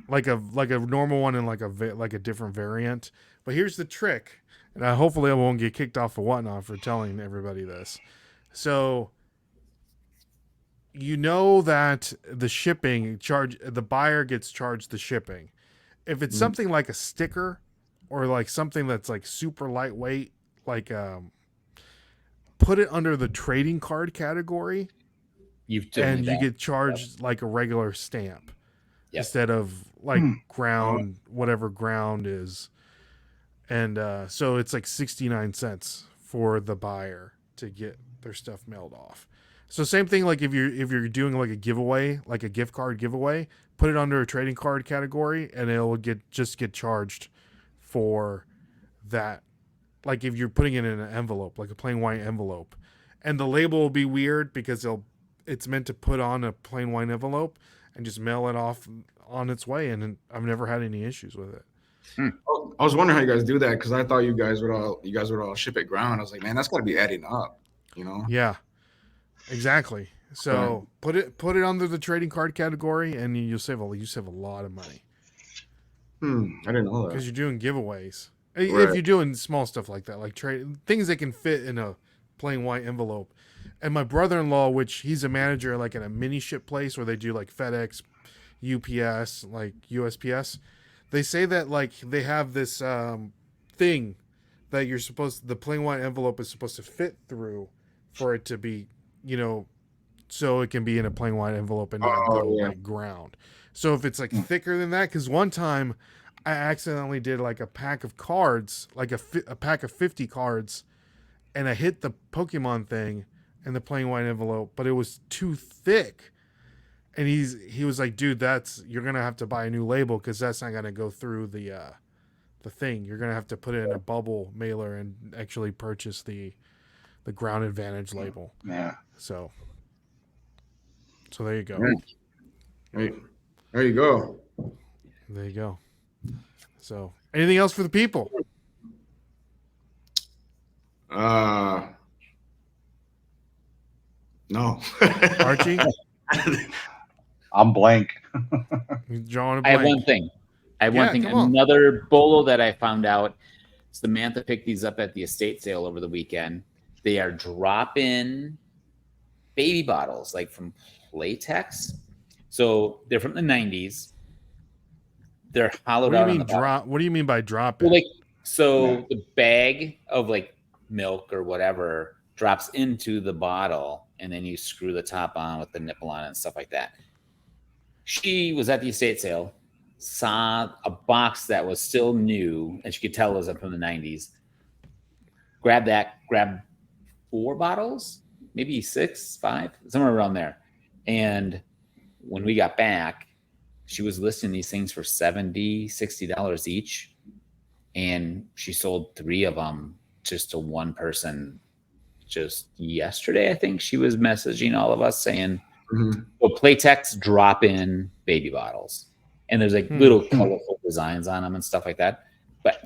Like a normal one and like a different variant. But here's the trick, and hopefully I won't get kicked off for whatnot for telling everybody this. So you know that the shipping the buyer gets charged the shipping. If it's something like a sticker or like something that's like super lightweight, like put it under the trading card category, You've done and you that. get charged like a regular stamp Yep. instead of like ground, whatever ground is. And so it's like 69 cents for the buyer to get their stuff mailed off. So same thing, like if you're doing like a giveaway, like a gift card giveaway, put it under a trading card category, and it'll get charged for that. Like if you're putting it in an envelope, like a plain white envelope, and the label will be weird because it's meant to put on a plain white envelope and just mail it off on its way. And I've never had any issues with it. I was wondering how you guys do that because I thought you guys would all ship it ground. I was like, man, that's got to be adding up, you know? Yeah, exactly. So put it under the trading card category, and you save a lot of money I didn't know because that. you're doing giveaways. If Right. you're doing small stuff like that, like things that can fit in a plain white envelope. And my brother-in-law, which he's a manager like in a mini ship place where they do like FedEx, UPS, like USPS, they say that like they have this thing that the plain white envelope is supposed to fit through for it to be, so it can be in a plain white envelope and not go like ground. So if it's like thicker than that, because one time I accidentally did like a pack of cards, like a pack of 50 cards, and I hit the Pokemon thing in the plain white envelope, but it was too thick. And he was like, dude, you're gonna have to buy a new label because that's not gonna go through the thing. You're gonna have to put it in a bubble mailer and actually purchase the Ground Advantage label. Yeah. So there you go. Right. There you go. There you go. So anything else for the people? No. Archie, I'm blank. you're drawing a I have blank. one thing. Yeah, come on. Another bolo that I found out. Samantha picked these up at the estate sale over the weekend. They are drop-in baby bottles, like from Playtex. So they're from the 90s. they're hollowed What do you out on mean the bottom. drop? What do you mean by drop it? Well, the bag of like milk or whatever drops into the bottle, and then you screw the top on with the nipple on it and stuff like that. She was at the estate sale, saw a box that was still new, and she could tell it was from the 90s. Grabbed 4 bottles, maybe 6, 5, somewhere around there. And when we got back, she was listing these things for $70, $60 each. And she sold 3 of them just to one person just yesterday. I think she was messaging all of us saying, well, Playtex drop in baby bottles. And there's like little colorful designs on them and stuff like that. But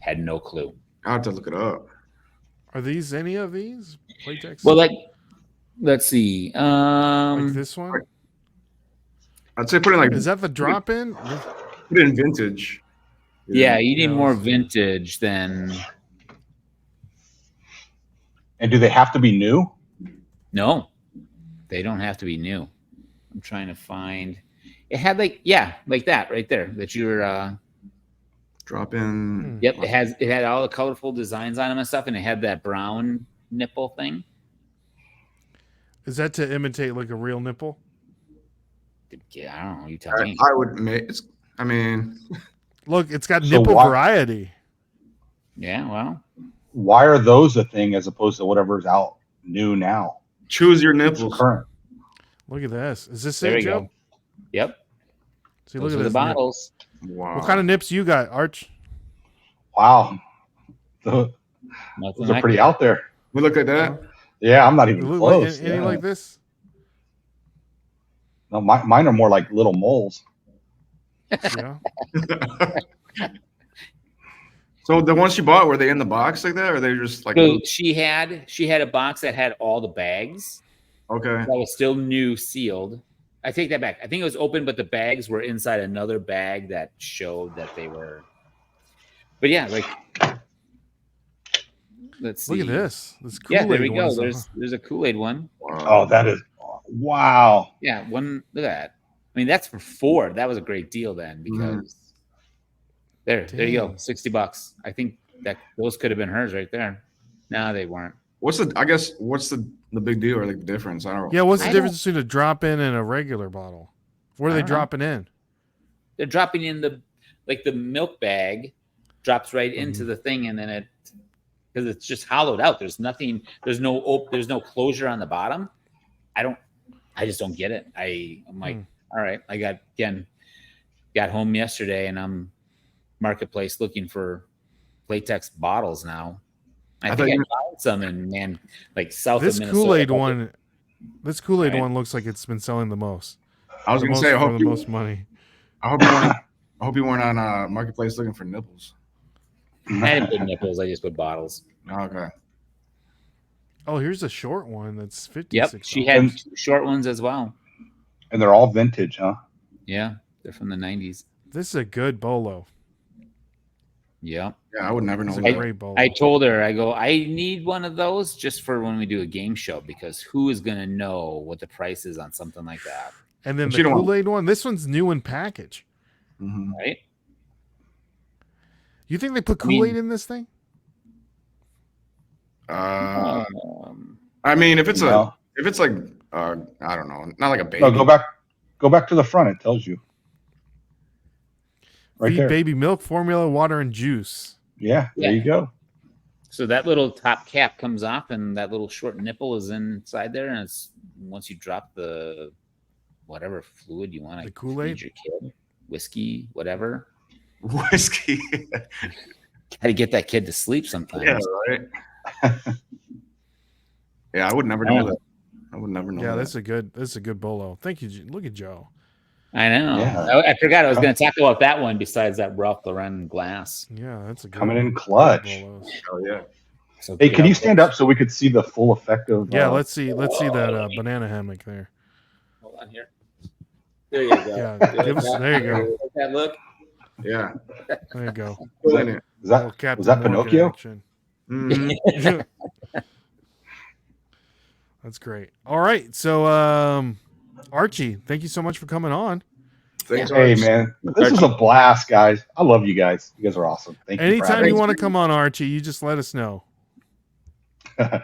had no clue. I have to look it up. Are these any of these Playtex? Well, like, let's see. Like this one? I'd say put in like. Is that the drop in? Put it in vintage. Yeah, you need more vintage than. And do they have to be new? No, they don't have to be new. I'm trying to find. It had like that right there that you're. Drop in. Yep, it had all the colorful designs on them and stuff, and it had that brown nipple thing. Is that to imitate like a real nipple? Yeah, I don't know. You tell me. I would make. I mean, look, it's got nipple variety. Yeah, well, why are those a thing as opposed to whatever's out new now? Choose your nipples. Current. Look at this. Is this there it, we Joe? go. Yep. See, Those look are at the this bottles. Wow. What kind of nips you got, Arch? Wow. Those are pretty out there. We look at that. Yeah, I'm not even close. Any like this? No, mine are more like little moles. Yeah. So the ones she bought, were they in the box like that, or they just like? So she had a box that had all the bags. Okay. That was still new, sealed. I take that back. I think it was open, but the bags were inside another bag that showed that they were. But yeah, like. Let's see. Look at this. This Kool-Aid yeah, there we go. one. There's a Kool-Aid one. Oh, that is wow. Yeah, one. Look at that. I mean, that's for 4. That was a great deal then because there you go, $60. I think that those could have been hers right there. No, they weren't. What's the big deal or like the difference? I don't know. Yeah, what's the difference between a drop in and a regular bottle? What are they dropping in? They're dropping in the milk bag drops right into the thing, and then because it's just hollowed out. There's nothing. There's no closure on the bottom. I just don't get it. I'm like, all right. I got home yesterday, and I'm marketplace looking for Playtex bottles now. I think I found some in like south of Minnesota. This Kool-Aid one looks like it's been selling the most. I was gonna say, I hope the most money. I hope you weren't on marketplace looking for nipples. I didn't put nipples. I just put bottles. Okay. Oh, here's a short one that's $56. Yep, she had 2 short ones as well. And they're all vintage, huh? Yeah, they're from the 90s. This is a good bolo. Yeah. Yeah, I would never know. Great bolo. I told her, I need one of those just for when we do a game show, because who is going to know what the price is on something like that? And then the Kool-Aid one, this one's new in package. Right? You think they put Kool-Aid in this thing? I mean, if it's like I don't know, not like a baby. No, go back to the front. It tells you. Right Feed there. baby milk, formula, water, and juice. Yeah, there you go. So that little top cap comes off, and that little short nipple is inside there, and it's once you drop the whatever fluid you want to Kool-Aid, feed your kid, whiskey, whatever. Whiskey. Got to get that kid to sleep sometimes. Yeah, right. Yeah, I would never know that. I would never know. Yeah, that. this is a good bolo. Thank you. Look at Joe. I know. Yeah. I forgot I was going to talk about that one besides that Ralph Lauren glass. Yeah, that's a good coming in clutch. Oh yeah. So hey, can you stand up so we could see the full effect of? Yeah, let's see that banana hammock there. Hold on here. There you go. Yeah, there you go. That look. Yeah. There you go. Was that Pinocchio? Mm-hmm. That's great. All right, so Archie, thank you so much for coming on. Thanks, Hey, Arch. man, this was a blast, guys. I love you guys. You guys are awesome. Thank you. Anytime you me. want to come on, Archie, you just let us know. Yeah,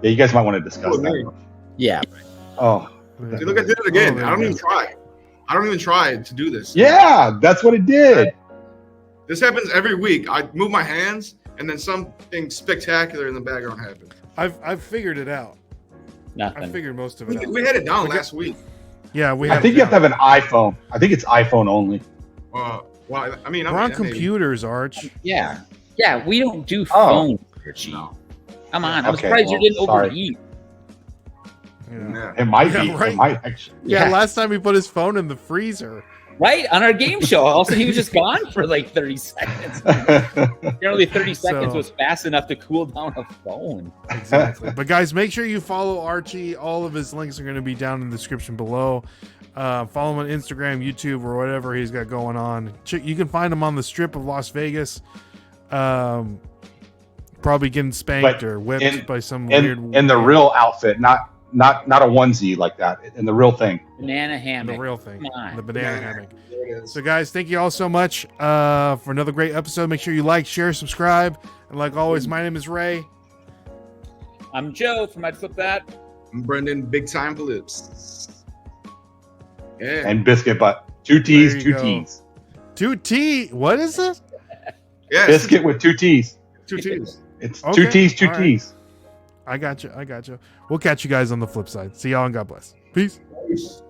you guys might want to discuss With me. that. Yeah. Oh, See, look, I did it again. Oh, there I don't you even go. try. I don't even try to do this. yeah, that's what it did. This happens every week. I move my hands, and then something spectacular in the background happens. I've figured it out. I Nothing. figured most of it out. We had it down last week. Yeah, we. I think you have to have an iPhone. I think it's iPhone only. Well, I mean, We're on computers, Arch. Yeah. Yeah, we don't do Oh. phone, Richie. No. Come on. I'm Okay, surprised well, you didn't sorry. overeat. Yeah. Yeah. It might Yeah, be. right. It might actually. Yeah, last time he put his phone in the freezer. Right? On our game show. Also, he was just gone for like 30 seconds. Apparently 30 seconds So- was fast enough to cool down a phone. Exactly. But guys, make sure you follow Archie. All of his links are going to be down in the description below. Follow him on Instagram, YouTube, or whatever he's got going on. You can find him on the Strip of Las Vegas. Probably getting spanked But or whipped in- by some weird. in the real outfit, not a onesie like that. In the real thing. Banana hammock. the real thing, Come on. the banana hammock. There it is. So, guys, thank you all so much for another great episode. Make sure you like, share, subscribe, and like always, my name is Ray. I'm Joe from I'd Flip That. I'm Brendan, big time flips. Yeah. And Biscuit, but two T's, There you two go. T's. 2T. What is it? Yeah. Biscuit with two T's. 2 T's. It's Okay, two T's, two all right. T's. I got you. We'll catch you guys on the flip side. See y'all and God bless. Peace. Peace.